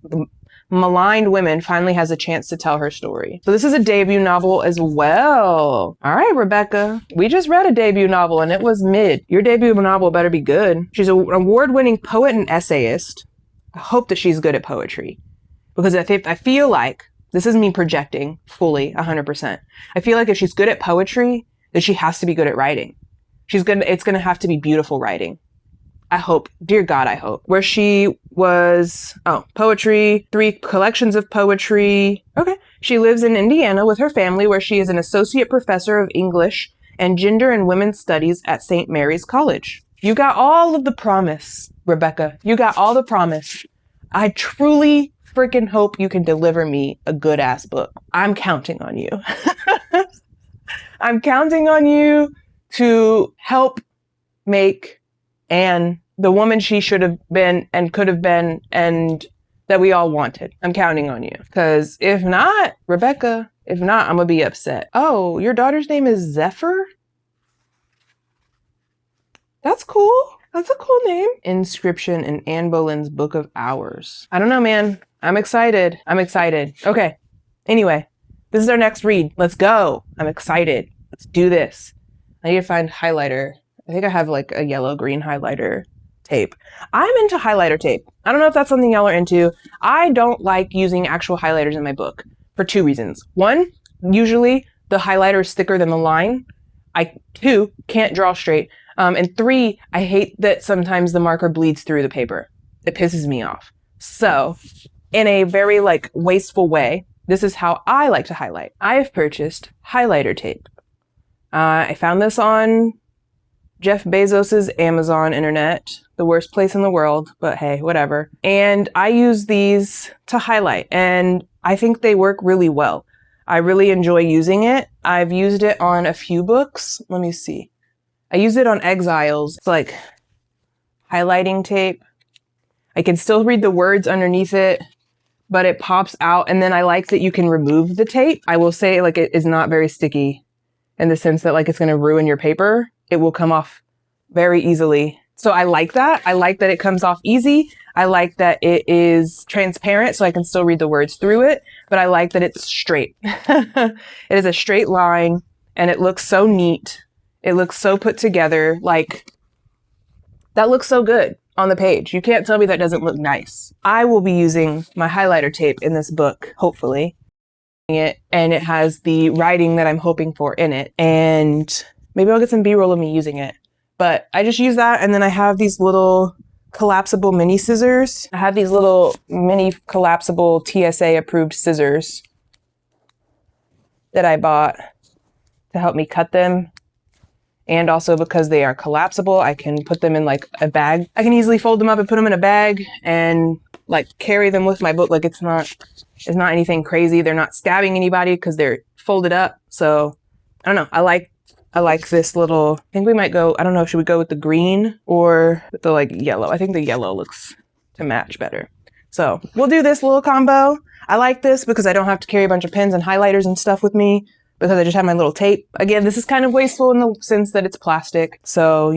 maligned women finally has a chance to tell her story. So this is a debut novel as well. All right, Rebecca. We just read a debut novel and it was mid. Your debut novel better be good. She's an award-winning poet and essayist. I hope that she's good at poetry, because I feel like This is me projecting fully 100%. I feel like if she's good at poetry, then she has to be good at writing. It's going to have to be beautiful writing. I hope, dear God, I hope. Where she was, poetry, 3 collections of poetry. Okay. She lives in Indiana with her family, where she is an associate professor of English and gender and women's studies at St. Mary's College. You got all of the promise, Rebecca. You got all the promise. I truly freaking hope you can deliver me a good ass book. I'm counting on you. I'm counting on you to help make Anne the woman she should have been and could have been and that we all wanted. I'm counting on you. Because if not, Rebecca, if not, I'm going to be upset. Oh, your daughter's name is Zephyr? That's cool. That's a cool name. Inscription in Anne Boleyn's Book of Hours. I don't know, man. I'm excited. Okay. Anyway, this is our next read. Let's go. I'm excited. Let's do this. I need to find highlighter. I think I have like a yellow-green highlighter tape. I'm into highlighter tape. I don't know if that's something y'all are into. I don't like using actual highlighters in my book for 2 reasons. 1, usually the highlighter is thicker than the line. 2, can't draw straight. And 3, I hate that sometimes the marker bleeds through the paper. It pisses me off. So, in a very wasteful way, this is how I like to highlight. I have purchased highlighter tape. I found this on Jeff Bezos's Amazon internet, the worst place in the world, but hey, whatever. And I use these to highlight, and I think they work really well. I really enjoy using it. I've used it on a few books. Let me see. I use it on Exiles. It's like highlighting tape. I can still read the words underneath it, but it pops out. And then I like that you can remove the tape. I will say it is not very sticky in the sense that it's going to ruin your paper. It will come off very easily. So I like that. I like that it comes off easy. I like that it is transparent so I can still read the words through it, but I like that it's straight. It is a straight line and it looks so neat. It looks so put together. That looks so good on the page. You can't tell me that doesn't look nice. I will be using my highlighter tape in this book, hopefully. And it has the writing that I'm hoping for in it. And maybe I'll get some B-roll of me using it. But I just use that, and then I have these little collapsible mini scissors. I have these little mini collapsible TSA-approved scissors that I bought to help me cut them. And also because they are collapsible, I can put them in a bag. I can easily fold them up and put them in a bag and carry them with my book. It's not anything crazy. They're not stabbing anybody because they're folded up. So I don't know. I like this little, I think we might go, I don't know, should we go with the green or with the yellow? I think the yellow looks to match better. So we'll do this little combo. I like this because I don't have to carry a bunch of pens and highlighters and stuff with me because I just have my little tape. Again, this is kind of wasteful in the sense that it's plastic. So,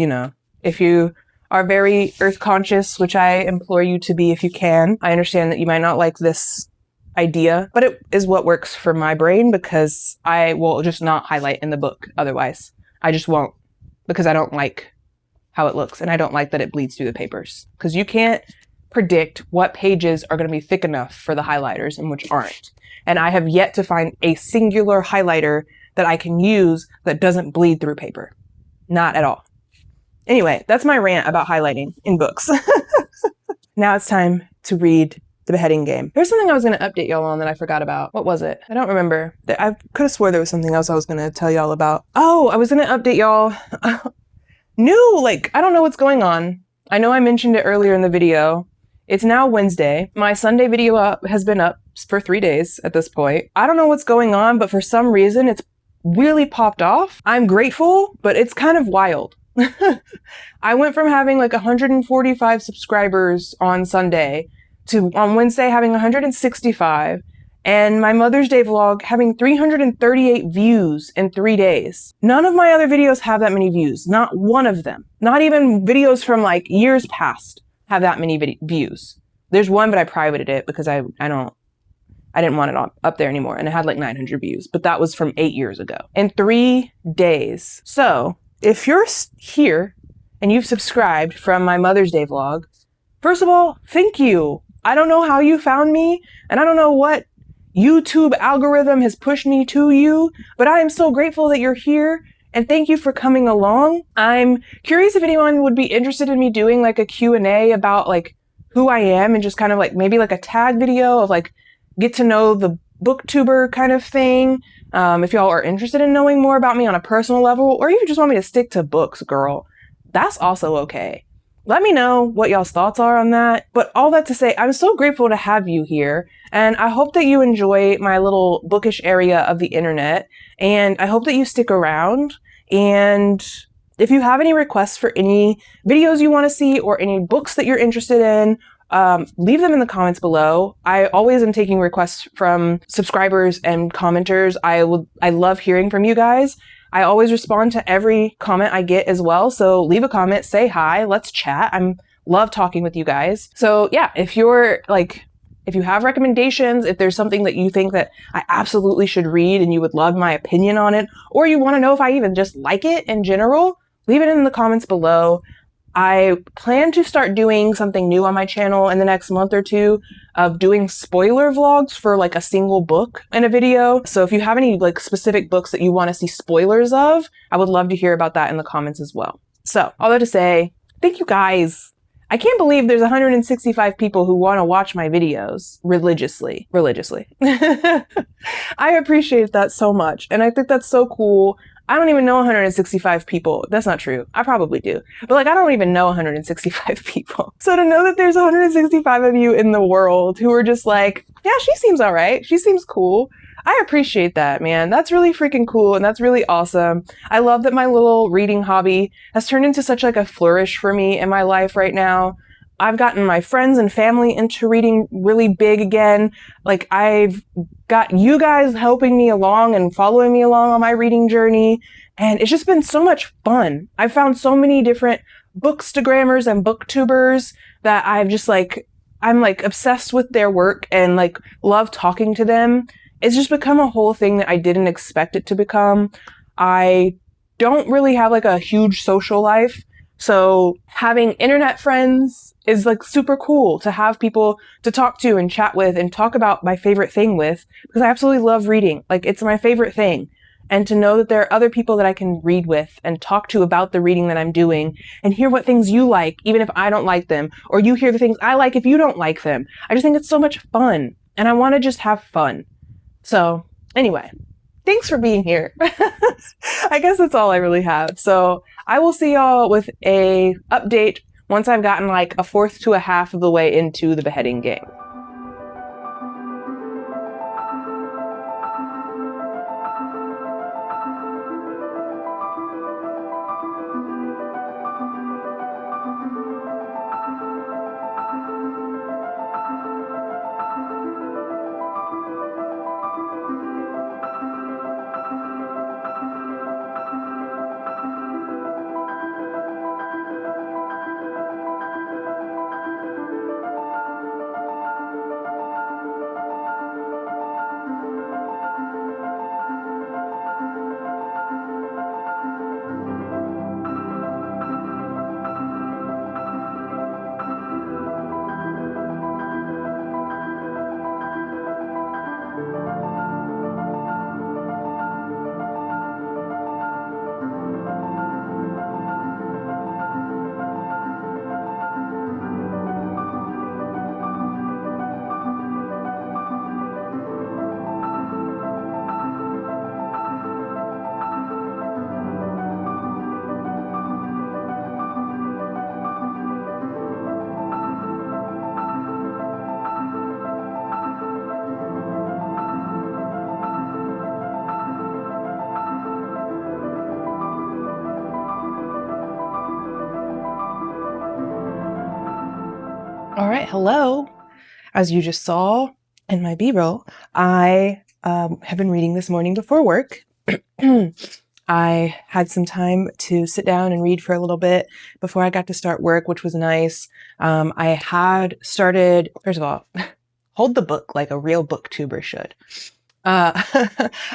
if you are very earth conscious, which I implore you to be if you can, I understand that you might not like this idea, but it is what works for my brain because I will just not highlight in the book otherwise. I just won't because I don't like how it looks and I don't like that it bleeds through the papers because you can't predict what pages are going to be thick enough for the highlighters and which aren't. And I have yet to find a singular highlighter that I can use that doesn't bleed through paper. Not at all. Anyway, that's my rant about highlighting in books. Now it's time to read The Beheading Game. There's something I was going to update y'all on that I forgot about. What was it? I don't remember. I could have swore there was something else I was going to tell y'all about. Oh, I was going to update y'all. I don't know what's going on. I know I mentioned it earlier in the video. It's now Wednesday. My Sunday video has been up for 3 days at this point. I don't know what's going on, but for some reason it's really popped off. I'm grateful, but it's kind of wild. I went from having 145 subscribers on Sunday to on Wednesday having 165 and my Mother's Day vlog having 338 views in 3 days. None of my other videos have that many views. Not one of them. Not even videos from years past have that many views. There's one, but I privated it because I didn't want it up there anymore. And it had 900 views, but that was from 8 years ago in 3 days. So if you're here and you've subscribed from my Mother's Day vlog, first of all, thank you. I don't know how you found me and I don't know what YouTube algorithm has pushed me to you, but I am so grateful that you're here. And thank you for coming along. I'm curious if anyone would be interested in me doing like a Q&A about like who I am and just kind of like maybe like a tag video of like get to know the booktuber kind of thing. If y'all are interested in knowing more about me on a personal level, or you just want me to stick to books, girl, that's also okay. Let me know what y'all's thoughts are on that. But all that to say, I'm so grateful to have you here. And I hope that you enjoy my little bookish area of the internet. And I hope that you stick around. And if you have any requests for any videos you want to see or any books that you're interested in, leave them in the comments below. I always am taking requests from subscribers and commenters. I love hearing from you guys. I always respond to every comment I get as well. So leave a comment, say hi, let's chat. Love talking with you guys. So yeah, if you have recommendations, if there's something that you think that I absolutely should read and you would love my opinion on it, or you want to know if I even just like it in general, leave it in the comments below. I plan to start doing something new on my channel in the next month or two of doing spoiler vlogs for like a single book in a video. So if you have any like specific books that you want to see spoilers of, I would love to hear about that in the comments as well. So all that to say, thank you guys. I can't believe there's 165 people who want to watch my videos religiously. I appreciate that so much. And I think that's so cool. I don't even know 165 people. That's not true. I probably do. But like, I don't even know 165 people. So to know that there's 165 of you in the world who are just like, yeah, she seems all right. She seems cool. I appreciate that, man. That's really freaking cool. And that's really awesome. I love that my little reading hobby has turned into such like a flourish for me in my life right now. I've gotten my friends and family into reading really big again. Like I've got you guys helping me along and following me along on my reading journey. And it's just been so much fun. I've found so many different bookstagrammers and booktubers that I'm like obsessed with their work and like love talking to them. It's just become a whole thing that I didn't expect it to become. I don't really have like a huge social life. So having internet friends is like super cool to have people to talk to and chat with and talk about my favorite thing with, because I absolutely love reading. Like it's my favorite thing. And to know that there are other people that I can read with and talk to about the reading that I'm doing and hear what things you like, even if I don't like them, or you hear the things I like if you don't like them. I just think it's so much fun and I want to just have fun. So anyway, thanks for being here. I guess that's all I really have. So I will see y'all with a update once I've gotten like a fourth to a half of the way into the beheading game. All right, hello. As you just saw in my B-roll, I have been reading this morning before work. I had some time to sit down and read for a little bit before I got to start work, which was nice. I had started, first of all, hold the book like a real booktuber should. Uh,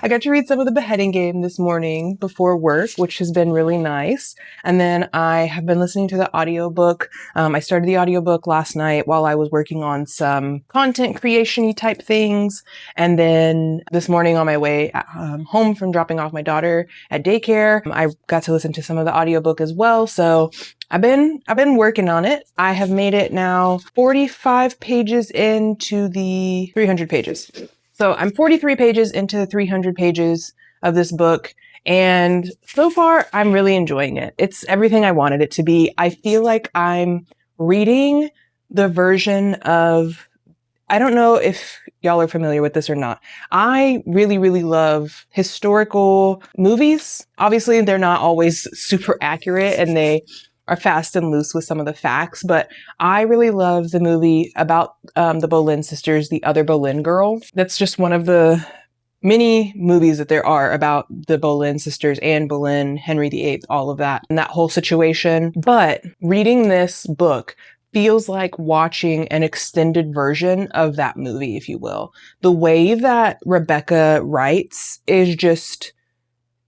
I got to read some of the Beheading game this morning before work, which has been really nice. And then I have been listening to the audiobook. I started the audiobook last night while I was working on some content creation-y type things. And then this morning on my way home from dropping off my daughter at daycare, I got to listen to some of the audiobook as well. So I've been working on it. I have made it now 45 pages into the 300 pages. So I'm 43 pages into the 300 pages of this book, and so far I'm really enjoying it. It's everything I wanted it to be. I feel like I'm reading the version of, I don't know if y'all are familiar with this or not. I really, really love historical movies. Obviously, they're not always super accurate and they are fast and loose with some of the facts, but I really love the movie about the Boleyn sisters, The Other Boleyn Girl. That's just one of the many movies that there are about the Boleyn sisters, Anne Boleyn, Henry VIII, all of that, and that whole situation. But reading this book feels like watching an extended version of that movie, if you will. The way that Rebecca writes is just,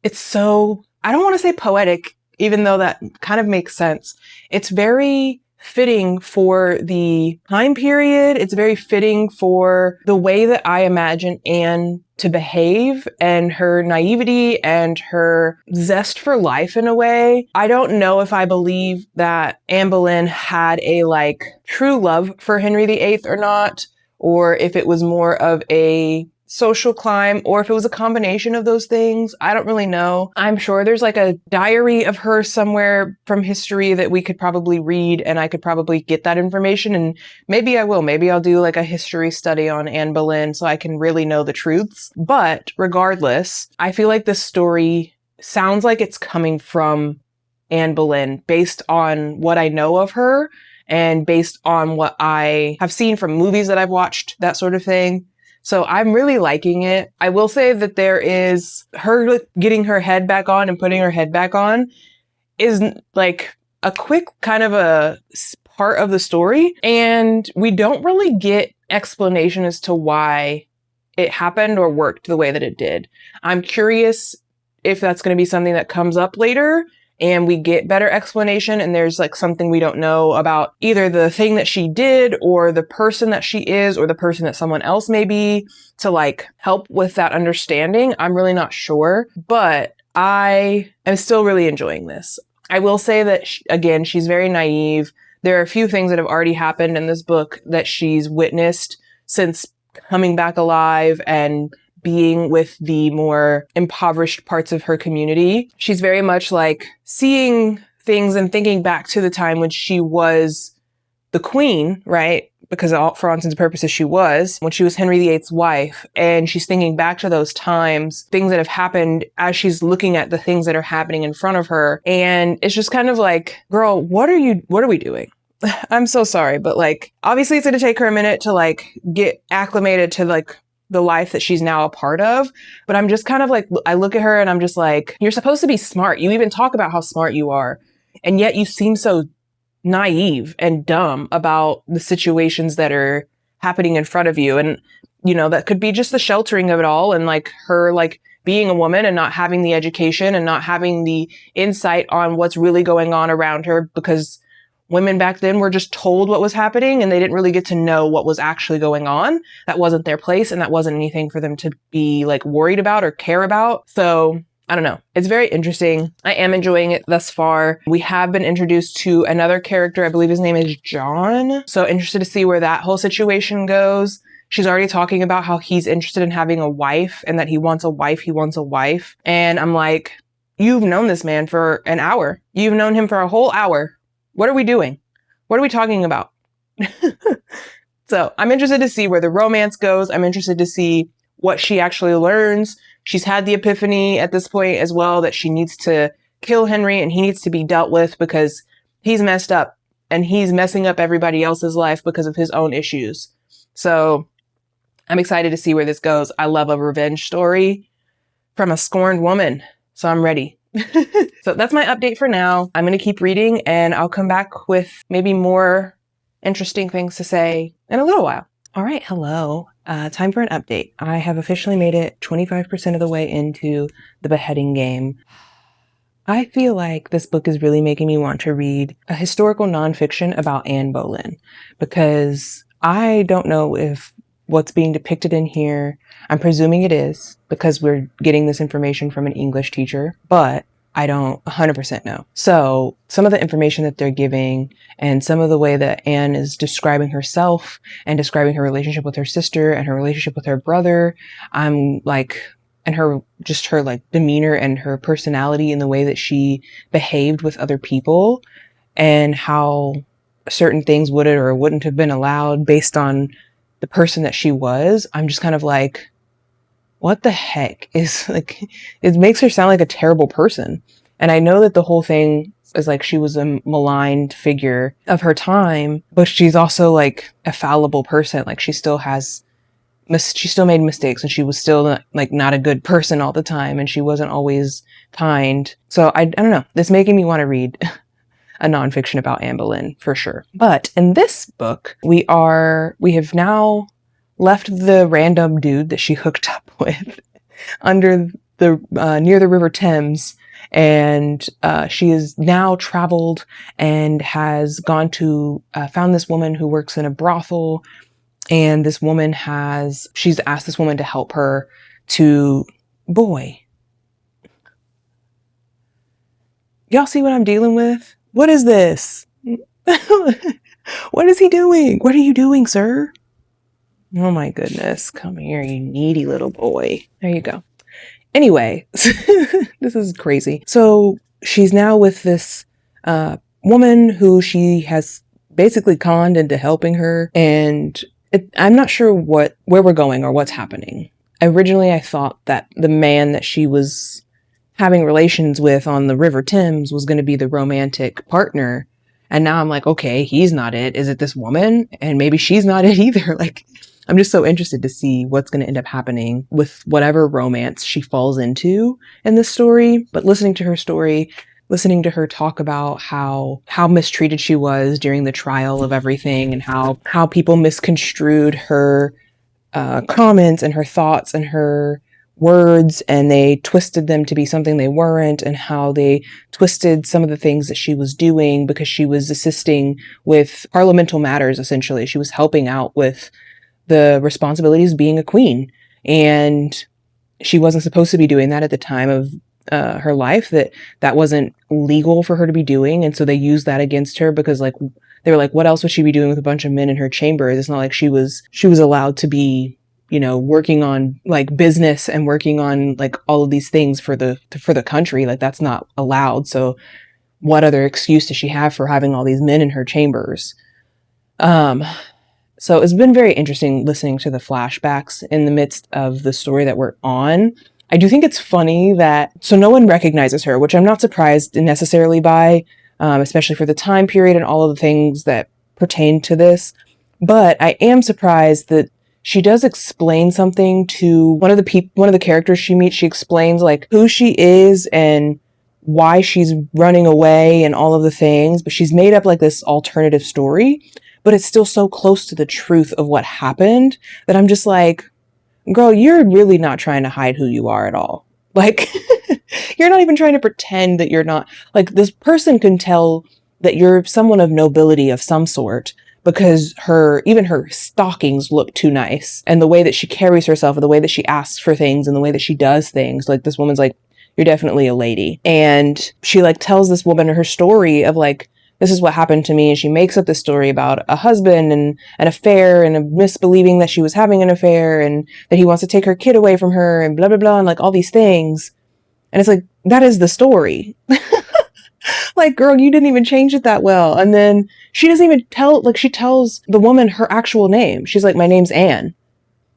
it's so, I don't want to say poetic, even though that kind of makes sense. It's very fitting for the time period. It's very fitting for the way that I imagine Anne to behave and her naivety and her zest for life in a way. I don't know if I believe that Anne Boleyn had a true love for Henry VIII or not, or if it was more of a social climb, or if it was a combination of those things. I don't really know. I'm sure there's a diary of her somewhere from history that we could probably read, and I could probably get that information, and maybe I will. Maybe I'll do a history study on Anne Boleyn so I can really know the truths. But regardless, I feel like this story sounds like it's coming from Anne Boleyn based on what I know of her and based on what I have seen from movies that I've watched, that sort of thing. So I'm really liking it. I will say that there is her getting her head back on and putting her head back on is a quick kind of a part of the story. And we don't really get explanation as to why it happened or worked the way that it did. I'm curious if that's going to be something that comes up later and we get better explanation and there's something we don't know about either the thing that she did or the person that she is or the person that someone else may be to help with that understanding. I'm really not sure, but I am still really enjoying this. I will say that, again, she's very naive. There are a few things that have already happened in this book that she's witnessed since coming back alive and being with the more impoverished parts of her community. She's very much seeing things and thinking back to the time when she was the queen, right? Because for all intents and purposes, she was, when she was Henry VIII's wife. And she's thinking back to those times, things that have happened as she's looking at the things that are happening in front of her. And it's just kind of girl, what are we doing? I'm so sorry. But obviously it's going to take her a minute to get acclimated to the life that she's now a part of. But I'm just kind of I look at her and I'm just you're supposed to be smart. You even talk about how smart you are. And yet you seem so naive and dumb about the situations that are happening in front of you. And, that could be just the sheltering of it all. And her being a woman and not having the education and not having the insight on what's really going on around her, because women back then were just told what was happening and they didn't really get to know what was actually going on. That wasn't their place and that wasn't anything for them to be worried about or care about. So I don't know. It's very interesting. I am enjoying it thus far. We have been introduced to another character. I believe his name is John. So interested to see where that whole situation goes. She's already talking about how he's interested in having a wife and that he wants a wife. And I'm you've known this man for an hour. You've known him for a whole hour. What are we doing? What are we talking about? So I'm interested to see where the romance goes. I'm interested to see what she actually learns. She's had the epiphany at this point as well that she needs to kill Henry and he needs to be dealt with because he's messed up and he's messing up everybody else's life because of his own issues. So I'm excited to see where this goes. I love a revenge story from a scorned woman. So I'm ready. So that's my update for now. I'm going to keep reading and I'll come back with maybe more interesting things to say in a little while. All right. Hello. Time for an update. I have officially made it 25% of the way into the Beheading game. I feel like this book is really making me want to read a historical nonfiction about Anne Boleyn, because I don't know if what's being depicted in here, I'm presuming it is, because we're getting this information from an English teacher, but I don't 100% know. So some of the information that they're giving and some of the way that Anne is describing herself and describing her relationship with her sister and her relationship with her brother, I'm like, and her like demeanor and her personality and the way that she behaved with other people and how certain things would or wouldn't have been allowed based on the person that she was. I'm just kind of like, what the heck is like, it makes her sound like a terrible person. And I know that the whole thing is like she was a maligned figure of her time, but she's also like a fallible person. Like she still made mistakes, and she was still not a good person all the time, and she wasn't always kind. So I don't know. This making me want to read a nonfiction about Anne Boleyn for sure. But in this book, we have now left the random dude that she hooked up with under the near the River Thames, and she is now traveled and has gone to found this woman who works in a brothel. And this woman she's asked this woman to help her boy. Y'all see what I'm dealing with? What is this? What is he doing? What are you doing, sir? Oh my goodness. Come here, you needy little boy. There you go. Anyway, this is crazy. So she's now with this woman who she has basically conned into helping her, and I'm not sure where we're going or what's happening. Originally, I thought that the man that she was having relations with on the River Thames was going to be the romantic partner. And now I'm like, okay, he's not it. Is it this woman? And maybe she's not it either. Like, I'm just so interested to see what's going to end up happening with whatever romance she falls into in this story. But listening to her story, listening to her talk about how mistreated she was during the trial of everything, and how people misconstrued her comments and her thoughts and her words, and they twisted them to be something they weren't, and how they twisted some of the things that she was doing because she was assisting with parliamental matters, essentially. She was helping out with the responsibilities of being a queen, and she wasn't supposed to be doing that at the time of her life, that wasn't legal for her to be doing. And so they used that against her, because like they were like, what else would she be doing with a bunch of men in her chambers? It's not like she was allowed to be, working on like business and working on like all of these things for the country. Like that's not allowed. So what other excuse does she have for having all these men in her chambers? So it's been very interesting listening to the flashbacks in the midst of the story that we're on. I do think it's funny so no one recognizes her, which I'm not surprised necessarily by, especially for the time period and all of the things that pertain to this. But I am surprised that she does explain something to one of the characters she meets. She explains like who she is and why she's running away and all of the things, but she's made up like this alternative story, but it's still so close to the truth of what happened that I'm just like, girl, you're really not trying to hide who you are at all. Like, you're not even trying to pretend that you're not. Like, this person can tell that you're someone of nobility of some sort because even her stockings look too nice. And the way that she carries herself, and the way that she asks for things, and the way that she does things. Like, this woman's like, you're definitely a lady. And she like tells this woman her story of like, this is what happened to me. And she makes up this story about a husband and an affair and a misbelieving that she was having an affair and that he wants to take her kid away from her and blah, blah, blah. And like all these things. And it's like, that is the story. Like, girl, you didn't even change it that well. And then she doesn't even she tells the woman her actual name. She's like, my name's Anne.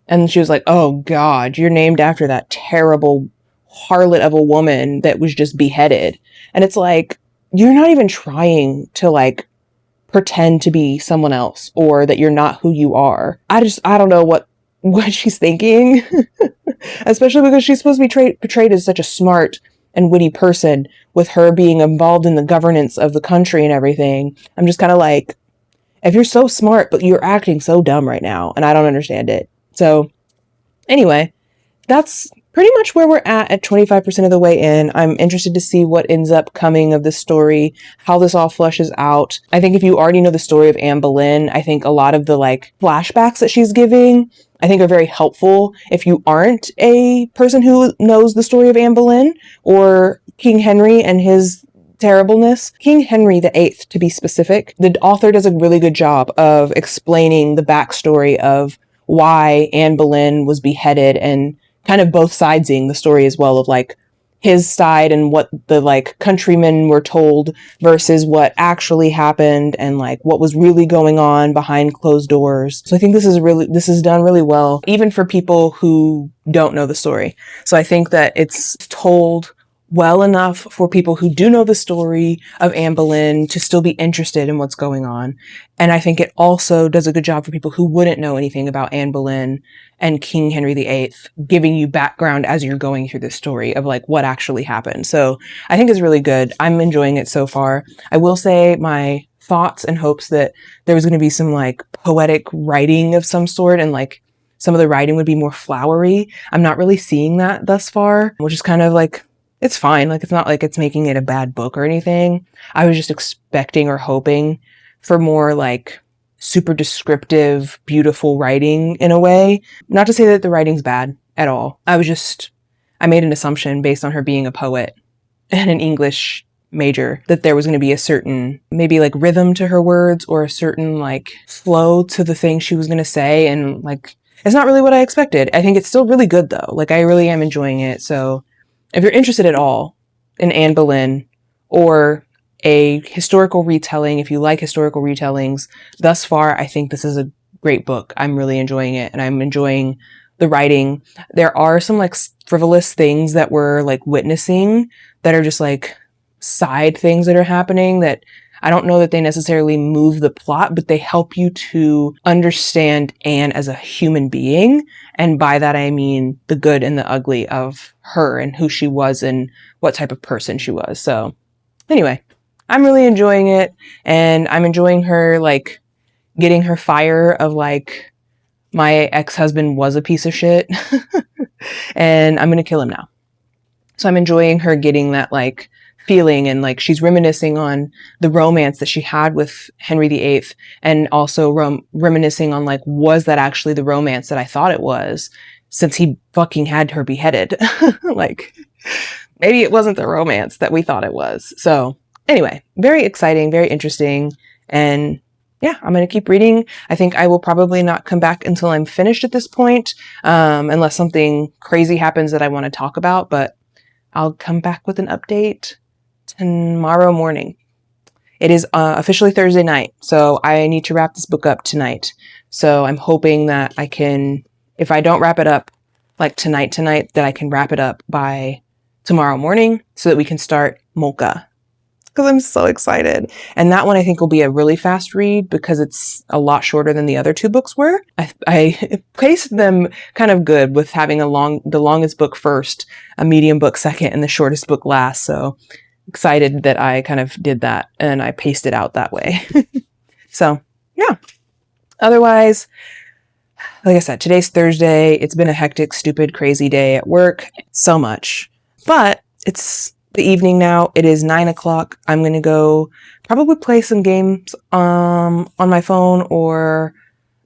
And she was like, oh God, you're named after that terrible harlot of a woman that was just beheaded. And it's like, you're not even trying to like pretend to be someone else or that you're not who you are. I don't know what she's thinking, especially because she's supposed to be portrayed as such a smart and witty person, with her being involved in the governance of the country and everything. I'm just kind of like, if you're so smart, but you're acting so dumb right now, and I don't understand it. So anyway, that's pretty much where we're at 25% of the way in. I'm interested to see what ends up coming of this story, how this all fleshes out. I think if you already know the story of Anne Boleyn, I think a lot of the like flashbacks that she's giving, I think are very helpful if you aren't a person who knows the story of Anne Boleyn or King Henry and his terribleness. King Henry VIII, to be specific, the author does a really good job of explaining the backstory of why Anne Boleyn was beheaded and kind of both sidesing the story as well of like his side and what the like countrymen were told versus what actually happened and like what was really going on behind closed doors. So I think this is done really well, even for people who don't know the story. So I think that it's told well enough for people who do know the story of Anne Boleyn to still be interested in what's going on. And I think it also does a good job for people who wouldn't know anything about Anne Boleyn and King Henry VIII, giving you background as you're going through this story of like what actually happened. So I think it's really good. I'm enjoying it so far. I will say my thoughts and hopes that there was going to be some like poetic writing of some sort and like some of the writing would be more flowery. I'm not really seeing that thus far, which is kind of like, it's fine. Like, it's not like it's making it a bad book or anything. I was just expecting or hoping for more like super descriptive, beautiful writing in a way. Not to say that the writing's bad at all. I made an assumption based on her being a poet and an English major that there was going to be a certain maybe like rhythm to her words or a certain like flow to the thing she was going to say. And like, it's not really what I expected. I think it's still really good though. Like, I really am enjoying it. So if you're interested at all in Anne Boleyn or a historical retelling, if you like historical retellings, thus far, I think this is a great book. I'm really enjoying it and I'm enjoying the writing. There are some like frivolous things that we're like witnessing that are just like side things that are happening that I don't know that they necessarily move the plot, but they help you to understand Anne as a human being. And by that, I mean the good and the ugly of her and who she was and what type of person she was. So anyway, I'm really enjoying it. And I'm enjoying her, like, getting her fire of, like, my ex-husband was a piece of shit and I'm going to kill him now. So I'm enjoying her getting that, like, feeling and like she's reminiscing on the romance that she had with Henry VIII and also reminiscing on like, was that actually the romance that I thought it was since he fucking had her beheaded? Like, maybe it wasn't the romance that we thought it was. So anyway, very exciting, very interesting. And yeah, I'm going to keep reading. I think I will probably not come back until I'm finished at this point, unless something crazy happens that I want to talk about, but I'll come back with an update tomorrow morning. It is officially Thursday night, so I need to wrap this book up tonight. So I'm hoping that I can, if I don't wrap it up like tonight, that I can wrap it up by tomorrow morning so that we can start Molka. Because I'm so excited. And that one I think will be a really fast read because it's a lot shorter than the other two books were. I paced them kind of good with having the longest book first, a medium book second, and the shortest book last. So excited that I kind of did that and I paced it out that way. So yeah, otherwise, like I said, today's Thursday. It's been a hectic, stupid, crazy day at work. So much, but it's the evening now. It is 9:00. I'm going to go probably play some games, on my phone, or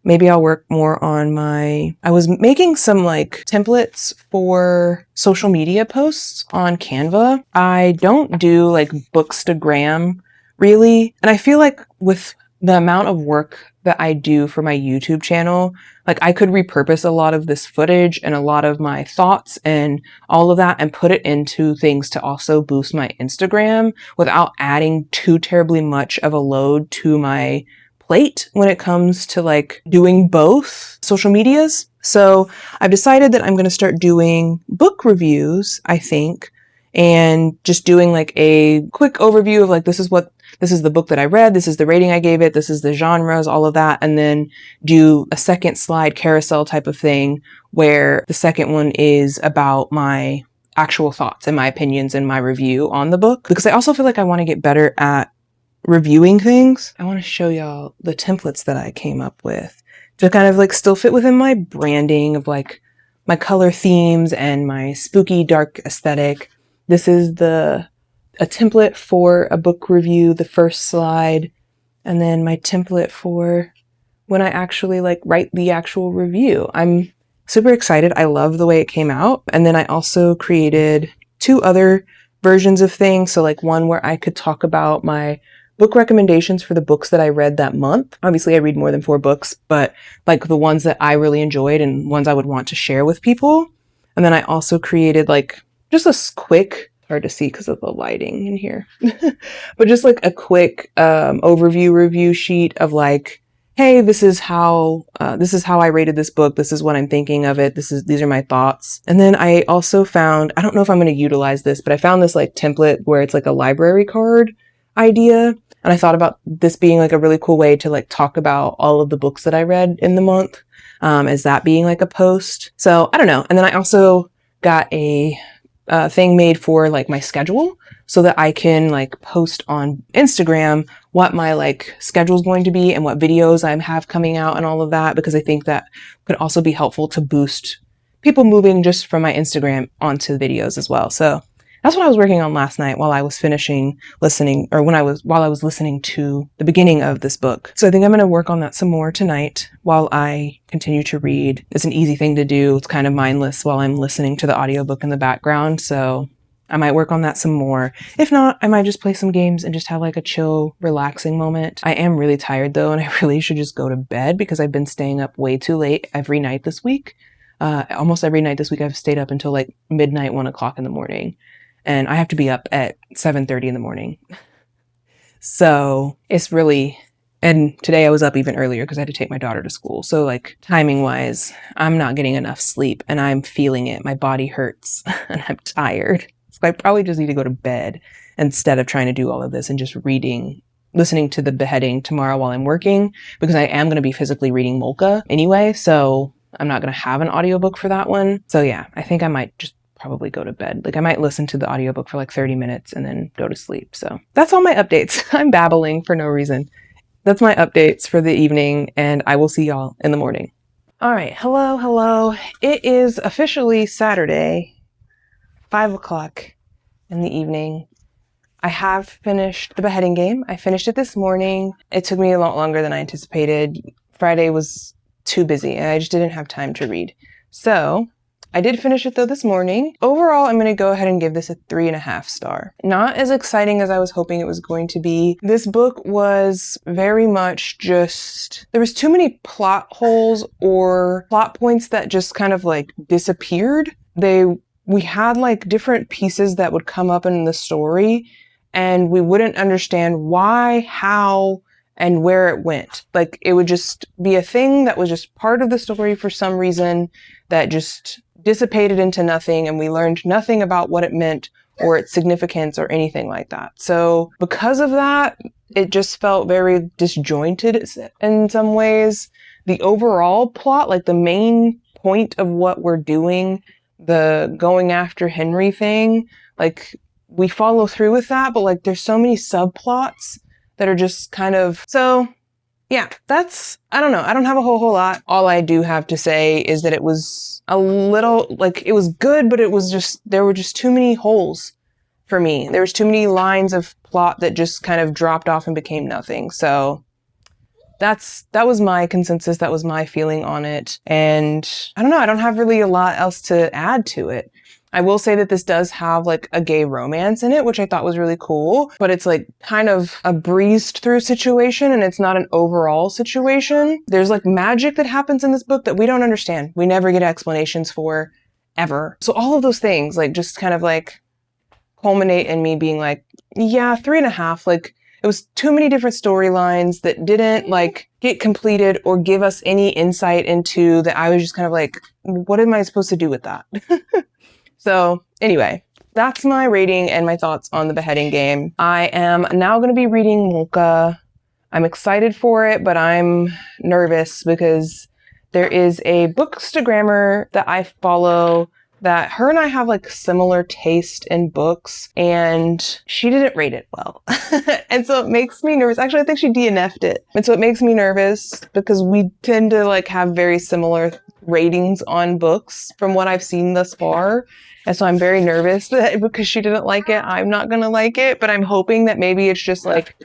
maybe I'll work more on I was making some like templates for social media posts on Canva. I don't do like Bookstagram really. And I feel like with the amount of work that I do for my YouTube channel, like I could repurpose a lot of this footage and a lot of my thoughts and all of that and put it into things to also boost my Instagram without adding too terribly much of a load to my plate when it comes to like doing both social medias. So I've decided that I'm going to start doing book reviews, I think, and just doing like a quick overview of like, this is the book that I read, this is the rating I gave it, this is the genres, all of that, and then do a second slide carousel type of thing where the second one is about my actual thoughts and my opinions and my review on the book. Because I also feel like I want to get better at reviewing things. I want to show y'all the templates that I came up with to kind of like still fit within my branding of like my color themes and my spooky dark aesthetic. This is a template for a book review, the first slide, and then my template for when I actually like write the actual review. I'm super excited. I love the way it came out. And then I also created 2 other versions of things. So like one where I could talk about my book recommendations for the books that I read that month. Obviously I read more than 4 books, but like the ones that I really enjoyed and ones I would want to share with people. And then I also created like just a quick, hard to see because of the lighting in here, but just like a quick overview review sheet of like, hey, this is how I rated this book. This is what I'm thinking of it. These are my thoughts. And then I also found, I don't know if I'm going to utilize this, but I found this like template where it's like a library card idea. And I thought about this being like a really cool way to like talk about all of the books that I read in the month, as that being like a post. So I don't know. And then I also got a thing made for like my schedule so that I can like post on Instagram what my like schedule is going to be and what videos I have coming out and all of that, because I think that could also be helpful to boost people moving just from my Instagram onto videos as well. So that's what I was working on last night while I was listening to the beginning of this book. So I think I'm going to work on that some more tonight while I continue to read. It's an easy thing to do. It's kind of mindless while I'm listening to the audiobook in the background. So I might work on that some more. If not, I might just play some games and just have like a chill, relaxing moment. I am really tired though, and I really should just go to bed because I've been staying up way too late every night this week. Almost every night this week I've stayed up until like midnight, 1 o'clock in the morning. And I have to be up at 7:30 in the morning. So it's really, and today I was up even earlier because I had to take my daughter to school. So like timing wise, I'm not getting enough sleep and I'm feeling it. My body hurts and I'm tired. So I probably just need to go to bed instead of trying to do all of this and just listening to the Beheading tomorrow while I'm working, because I am going to be physically reading Molka anyway. So I'm not going to have an audiobook for that one. So yeah, I think I might just probably go to bed. Like I might listen to the audiobook for like 30 minutes and then go to sleep. So that's all my updates. I'm babbling for no reason. That's my updates for the evening, and I will see y'all in the morning. All right. Hello. It is officially Saturday, 5 o'clock in the evening. I have finished the Beheading game. I finished it this morning. It took me a lot longer than I anticipated. Friday was too busy and I just didn't have time to read. So I did finish it though this morning. Overall, I'm going to go ahead and give this a 3.5 star. Not as exciting as I was hoping it was going to be. This book was very much just, there was too many plot holes or plot points that just kind of like disappeared. We had like different pieces that would come up in the story and we wouldn't understand why, how, and where it went. Like it would just be a thing that was just part of the story for some reason that just dissipated into nothing, and we learned nothing about what it meant or its significance or anything like that. So because of that, it just felt very disjointed in some ways. The overall plot, like the main point of what we're doing, the going after Henry thing, like we follow through with that, but like there's so many subplots that are just kind of, so yeah, I don't know. I don't have a whole lot. All I do have to say is that it was a little, like, it was good, but there were just too many holes for me. There was too many lines of plot that just kind of dropped off and became nothing. So that was my consensus. That was my feeling on it. And I don't know. I don't have really a lot else to add to it. I will say that this does have like a gay romance in it, which I thought was really cool, but it's like kind of a breezed through situation and it's not an overall situation. There's like magic that happens in this book that we don't understand. We never get explanations for ever. So all of those things like just kind of like culminate in me being like, yeah, 3.5. Like it was too many different storylines that didn't like get completed or give us any insight into that. I was just kind of like, what am I supposed to do with that? So anyway, that's my rating and my thoughts on the Beheading game. I am now going to be reading Molka. I'm excited for it, but I'm nervous because there is a bookstagrammer that I follow that her and I have like similar taste in books, and she didn't rate it well. And so it makes me nervous. Actually, I think she DNF'd it. And so it makes me nervous because we tend to like have very similar ratings on books from what I've seen thus far. And so I'm very nervous that because she didn't like it, I'm not going to like it. But I'm hoping that maybe it's just like,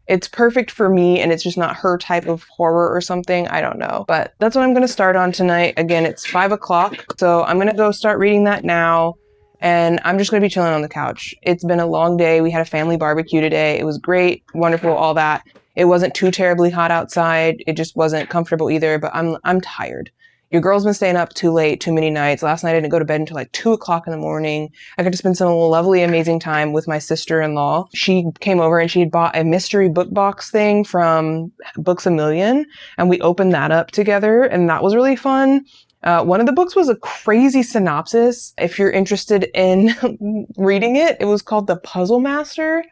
it's perfect for me and it's just not her type of horror or something. I don't know. But that's what I'm going to start on tonight. Again, it's 5 o'clock. So I'm going to go start reading that now. And I'm just going to be chilling on the couch. It's been a long day. We had a family barbecue today. It was great, wonderful, all that. It wasn't too terribly hot outside. It just wasn't comfortable either, but I'm tired. Your girl's been staying up too late, too many nights. Last night I didn't go to bed until like 2 o'clock in the morning. I got to spend some lovely, amazing time with my sister-in-law. She came over and she had bought a mystery book box thing from Books A Million, and we opened that up together, and that was really fun. One of the books was a crazy synopsis. If you're interested in reading it, it was called The Puzzle Master.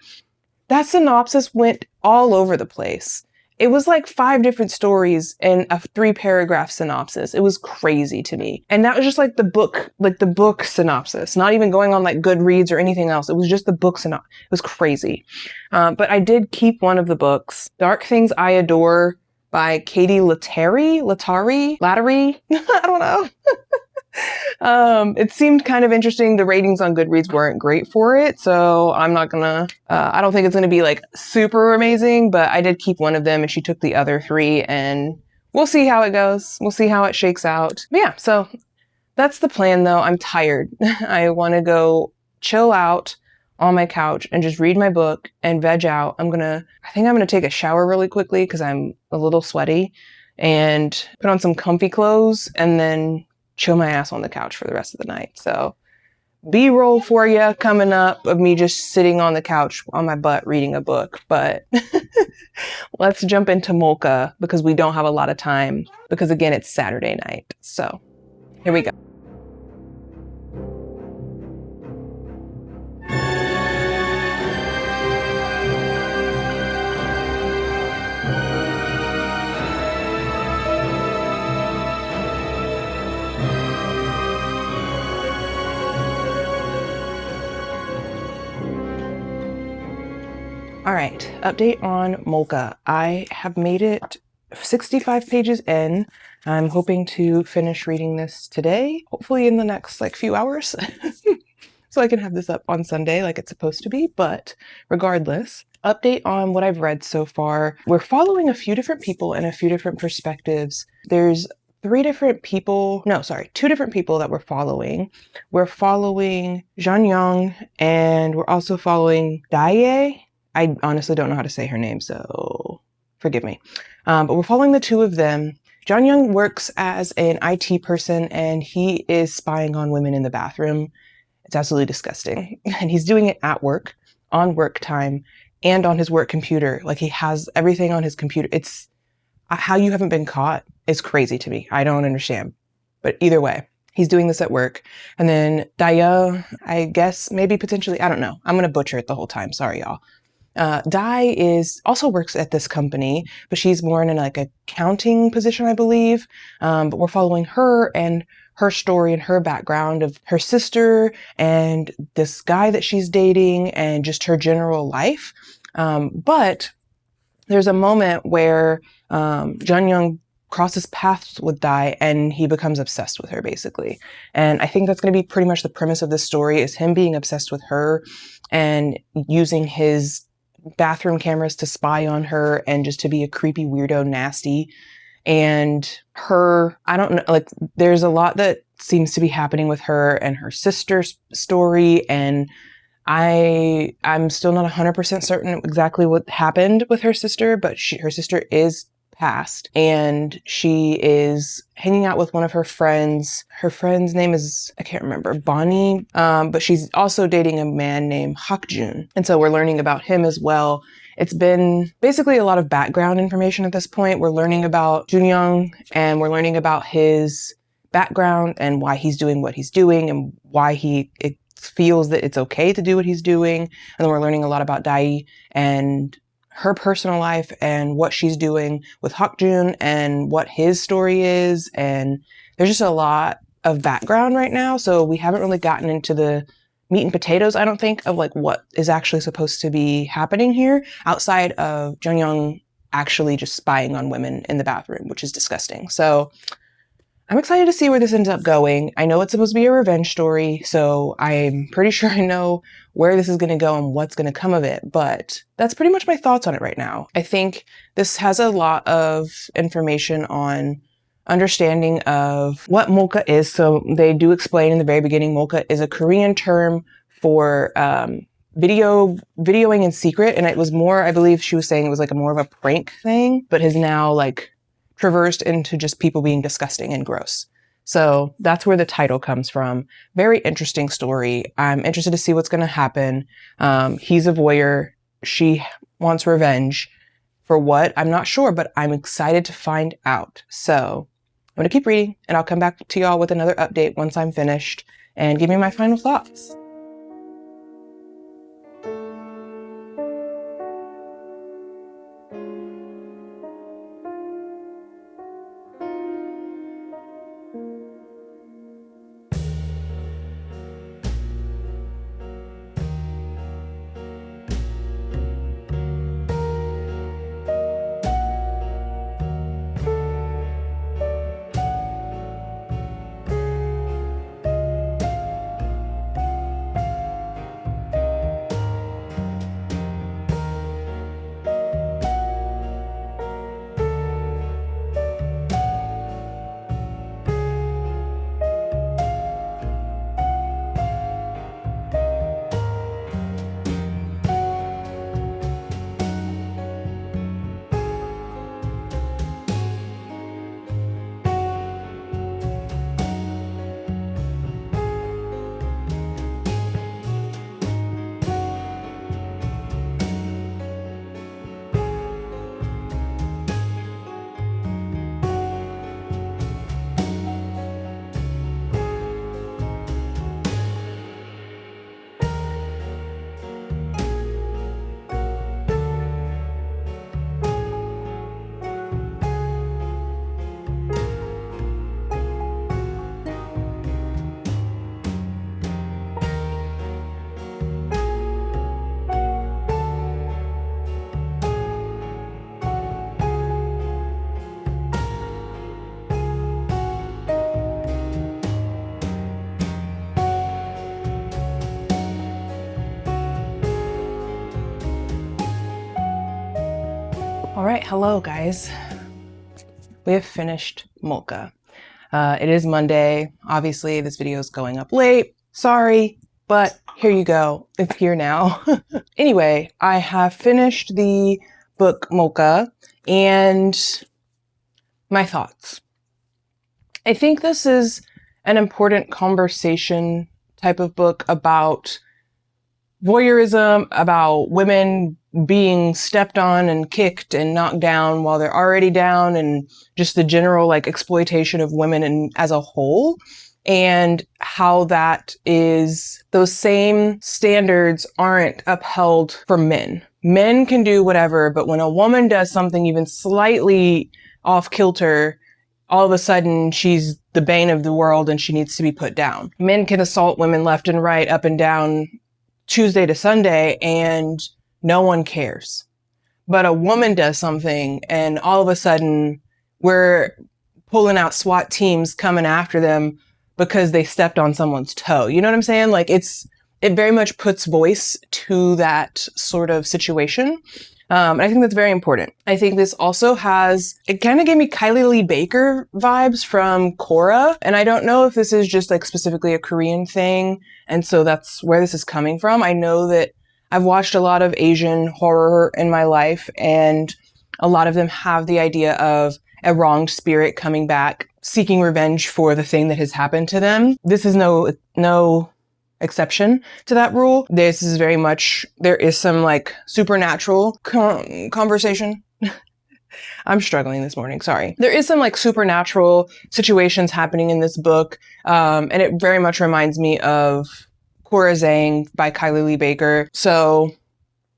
That synopsis went all over the place. It was like 5 different stories in a 3-paragraph synopsis. It was crazy to me. And that was just like the book synopsis, not even going on like Goodreads or anything else. It was just the book synopsis. It was crazy. But I did keep one of the books, Dark Things I Adore by Katie Latari. I don't know. It seemed kind of interesting. The ratings on Goodreads weren't great for it, so I'm not gonna, I don't think it's gonna be like super amazing, but I did keep one of them and she took the other 3, and we'll see how it goes. We'll see how it shakes out. But yeah, so that's the plan though. I'm tired. I want to go chill out on my couch and just read my book and veg out. I think I'm gonna take a shower really quickly because I'm a little sweaty, and put on some comfy clothes and then chill my ass on the couch for the rest of the night. So B-roll for you coming up of me just sitting on the couch on my butt reading a book. But let's jump into Molka because we don't have a lot of time because again, it's Saturday night. So here we go. All right, update on Molka. I have made it 65 pages in. I'm hoping to finish reading this today, hopefully in the next like few hours, so I can have this up on Sunday like it's supposed to be. But regardless, update on what I've read so far. We're following a few different people and a few different perspectives. There's 2 different people that we're following. We're following Zhan Yang, and we're also following Daye. I honestly don't know how to say her name, so forgive me. But we're following the 2 of them. Zhan Yang works as an IT person, and he is spying on women in the bathroom. It's absolutely disgusting. And he's doing it at work, on work time, and on his work computer. Like, he has everything on his computer. It's how you haven't been caught is crazy to me. I don't understand. But either way, he's doing this at work. And then Daye, I guess, maybe potentially, I don't know. I'm going to butcher it the whole time. Sorry, y'all. Daye also works at this company, but she's more in an like accounting position, I believe. But we're following her and her story and her background of her sister and this guy that she's dating and just her general life. But there's a moment where Zhan Yang crosses paths with Daye and he becomes obsessed with her, basically. And I think that's going to be pretty much the premise of this story, is him being obsessed with her and using his bathroom cameras to spy on her and just to be a creepy weirdo, nasty. And her, I don't know, like there's a lot that seems to be happening with her and her sister's story. And I'm still not 100% certain exactly what happened with her sister, but her sister is passed and she is hanging out with one of her friends. Her friend's name is, I can't remember, Bonnie, but she's also dating a man named Hakjun. And so we're learning about him as well. It's been basically a lot of background information at this point. We're learning about Junyoung and we're learning about his background and why he's doing what he's doing and why it feels that it's okay to do what he's doing. And then we're learning a lot about Daye and her personal life and what she's doing with Hakjun and what his story is. And there's just a lot of background right now. So we haven't really gotten into the meat and potatoes, I don't think, of like what is actually supposed to be happening here outside of Jung actually just spying on women in the bathroom, which is disgusting. So I'm excited to see where this ends up going. I know it's supposed to be a revenge story, so I'm pretty sure I know where this is going to go and what's going to come of it, but that's pretty much my thoughts on it right now. I think this has a lot of information on understanding of what Molka is. So they do explain in the very beginning, Molka is a Korean term for videoing in secret, and it was more, I believe she was saying it was like more of a prank thing, but has now like traversed into just people being disgusting and gross. So that's where the title comes from. Very interesting story. I'm interested to see what's going to happen. He's a voyeur. She wants revenge. For what? I'm not sure, but I'm excited to find out. So I'm going to keep reading, and I'll come back to y'all with another update once I'm finished and give me my final thoughts. All right, hello guys. We have finished Molka. It is Monday. Obviously, this video is going up late. Sorry, but here you go. It's here now. Anyway, I have finished the book Molka and my thoughts. I think this is an important conversation type of book about voyeurism, about women being stepped on and kicked and knocked down while they're already down, and just the general like exploitation of women as a whole, and how that is, those same standards aren't upheld for men. Men can do whatever, but when a woman does something even slightly off kilter, all of a sudden she's the bane of the world and she needs to be put down. Men can assault women left and right, up and down, Tuesday to Sunday, and no one cares. But a woman does something and all of a sudden we're pulling out SWAT teams coming after them because they stepped on someone's toe. You know what I'm saying? Like it very much puts voice to that sort of situation. And I think that's very important. I think this also it kind of gave me Kylie Lee Baker vibes from Korra. And I don't know if this is just like specifically a Korean thing, and so that's where this is coming from. I know that I've watched a lot of Asian horror in my life, and a lot of them have the idea of a wronged spirit coming back, seeking revenge for the thing that has happened to them. This is no exception to that rule. This is very much, there is some like supernatural conversation. I'm struggling this morning, sorry. There is some like supernatural situations happening in this book, and it very much reminds me of Korra Zhang by Kylie Lee Baker. So,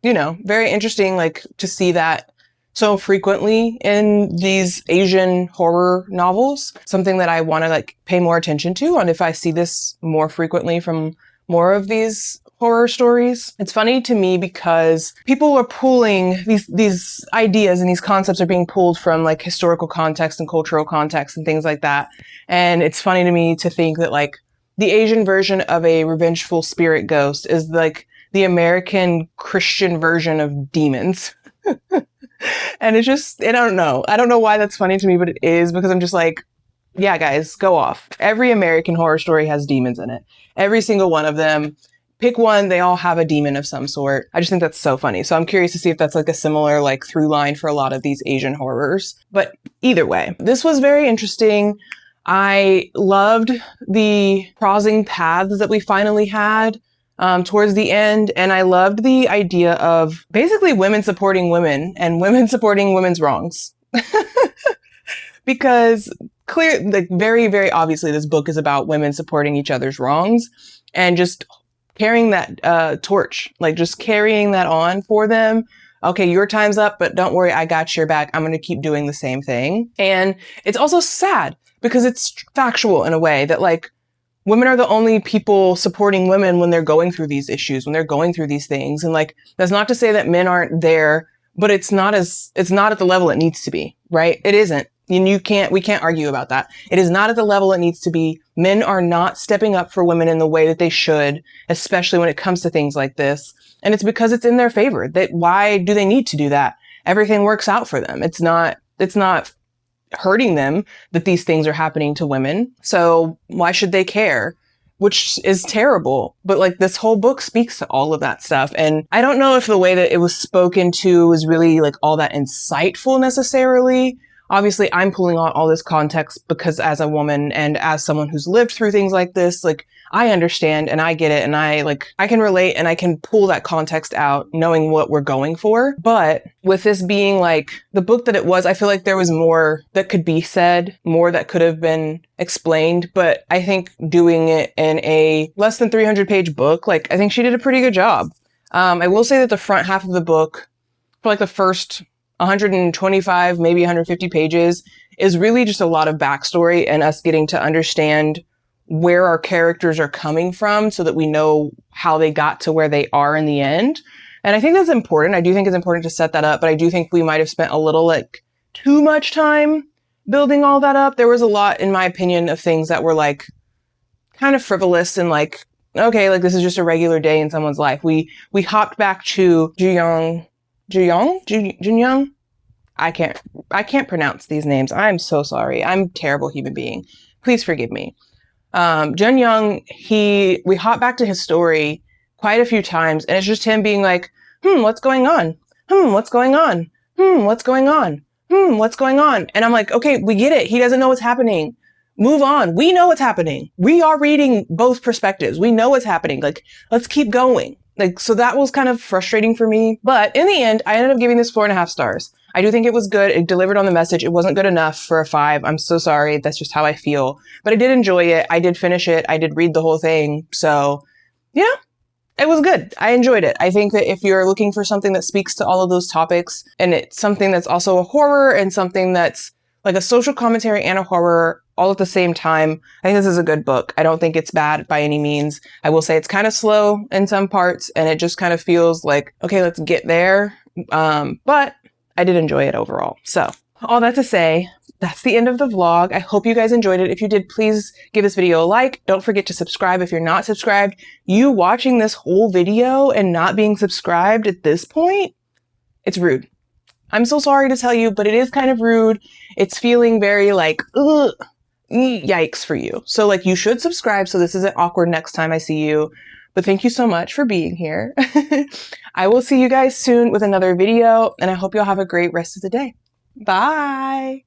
you know, very interesting like to see that so frequently in these Asian horror novels. Something that I want to like pay more attention to, and if I see this more frequently from more of these horror stories. It's funny to me because people are pulling these ideas, and these concepts are being pulled from like historical context and cultural context and things like that. And it's funny to me to think that like the Asian version of a revengeful spirit ghost is like the American Christian version of demons. And it's just, I don't know. I don't know why that's funny to me, but it is, because I'm just like, yeah, guys, go off. Every American horror story has demons in it. Every single one of them. Pick one, they all have a demon of some sort. I just think that's so funny. So I'm curious to see if that's like a similar like through line for a lot of these Asian horrors. But either way, this was very interesting. I loved the crossing paths that we finally had towards the end. And I loved the idea of basically women supporting women and women supporting women's wrongs. Because like very, very obviously this book is about women supporting each other's wrongs and just carrying that torch, like just carrying that on for them. Okay, your time's up, but don't worry, I got your back. I'm going to keep doing the same thing. And it's also sad because it's factual in a way that like women are the only people supporting women when they're going through these issues, when they're going through these things. And like, that's not to say that men aren't there, but it's not at the level it needs to be, right? It isn't. And we can't argue about that. It is not at the level it needs to be. Men are not stepping up for women in the way that they should, especially when it comes to things like this. And it's because it's in their favor. Why do they need to do that? Everything works out for them. It's not hurting them that these things are happening to women. So why should they care? Which is terrible. But like this whole book speaks to all of that stuff. And I don't know if the way that it was spoken to was really like all that insightful necessarily. Obviously, I'm pulling out all this context because as a woman and as someone who's lived through things like this, like I understand and I get it and I can relate and I can pull that context out knowing what we're going for. But with this being like the book that it was, I feel like there was more that could be said, more that could have been explained. But I think doing it in a less than 300-page book, like I think she did a pretty good job. I will say that the front half of the book, for like the first 125, maybe 150 pages, is really just a lot of backstory and us getting to understand where our characters are coming from so that we know how they got to where they are in the end. And I think that's important. I do think it's important to set that up, but I do think we might have spent a little like too much time building all that up. There was a lot, in my opinion, of things that were like kind of frivolous and like, okay, like this is just a regular day in someone's life. We hopped back to Junyang. I can't pronounce these names. I'm so sorry. I'm a terrible human being. Please forgive me. Junyang, we hop back to his story quite a few times, and it's just him being like, what's going on? What's going on? What's going on? What's going on? And I'm like, okay, we get it. He doesn't know what's happening. Move on. We know what's happening. We are reading both perspectives. We know what's happening. Like, let's keep going. Like, so that was kind of frustrating for me. But in the end, I ended up giving this 4.5 stars. I do think it was good. It delivered on the message. It wasn't good enough for a 5. I'm so sorry. That's just how I feel. But I did enjoy it. I did finish it. I did read the whole thing. So, yeah, it was good. I enjoyed it. I think that if you're looking for something that speaks to all of those topics, and it's something that's also a horror and something that's like a social commentary and a horror all at the same time, I think this is a good book. I don't think it's bad by any means. I will say it's kind of slow in some parts, and it just kind of feels like, okay, let's get there. But I did enjoy it overall. So all that to say, that's the end of the vlog. I hope you guys enjoyed it. If you did, please give this video a like. Don't forget to subscribe if you're not subscribed. You watching this whole video and not being subscribed at this point, it's rude. I'm so sorry to tell you, but it is kind of rude. It's feeling very like, ugh, yikes for you. So like you should subscribe so this isn't awkward next time I see you. But thank you so much for being here. I will see you guys soon with another video, and I hope you'll have a great rest of the day. Bye.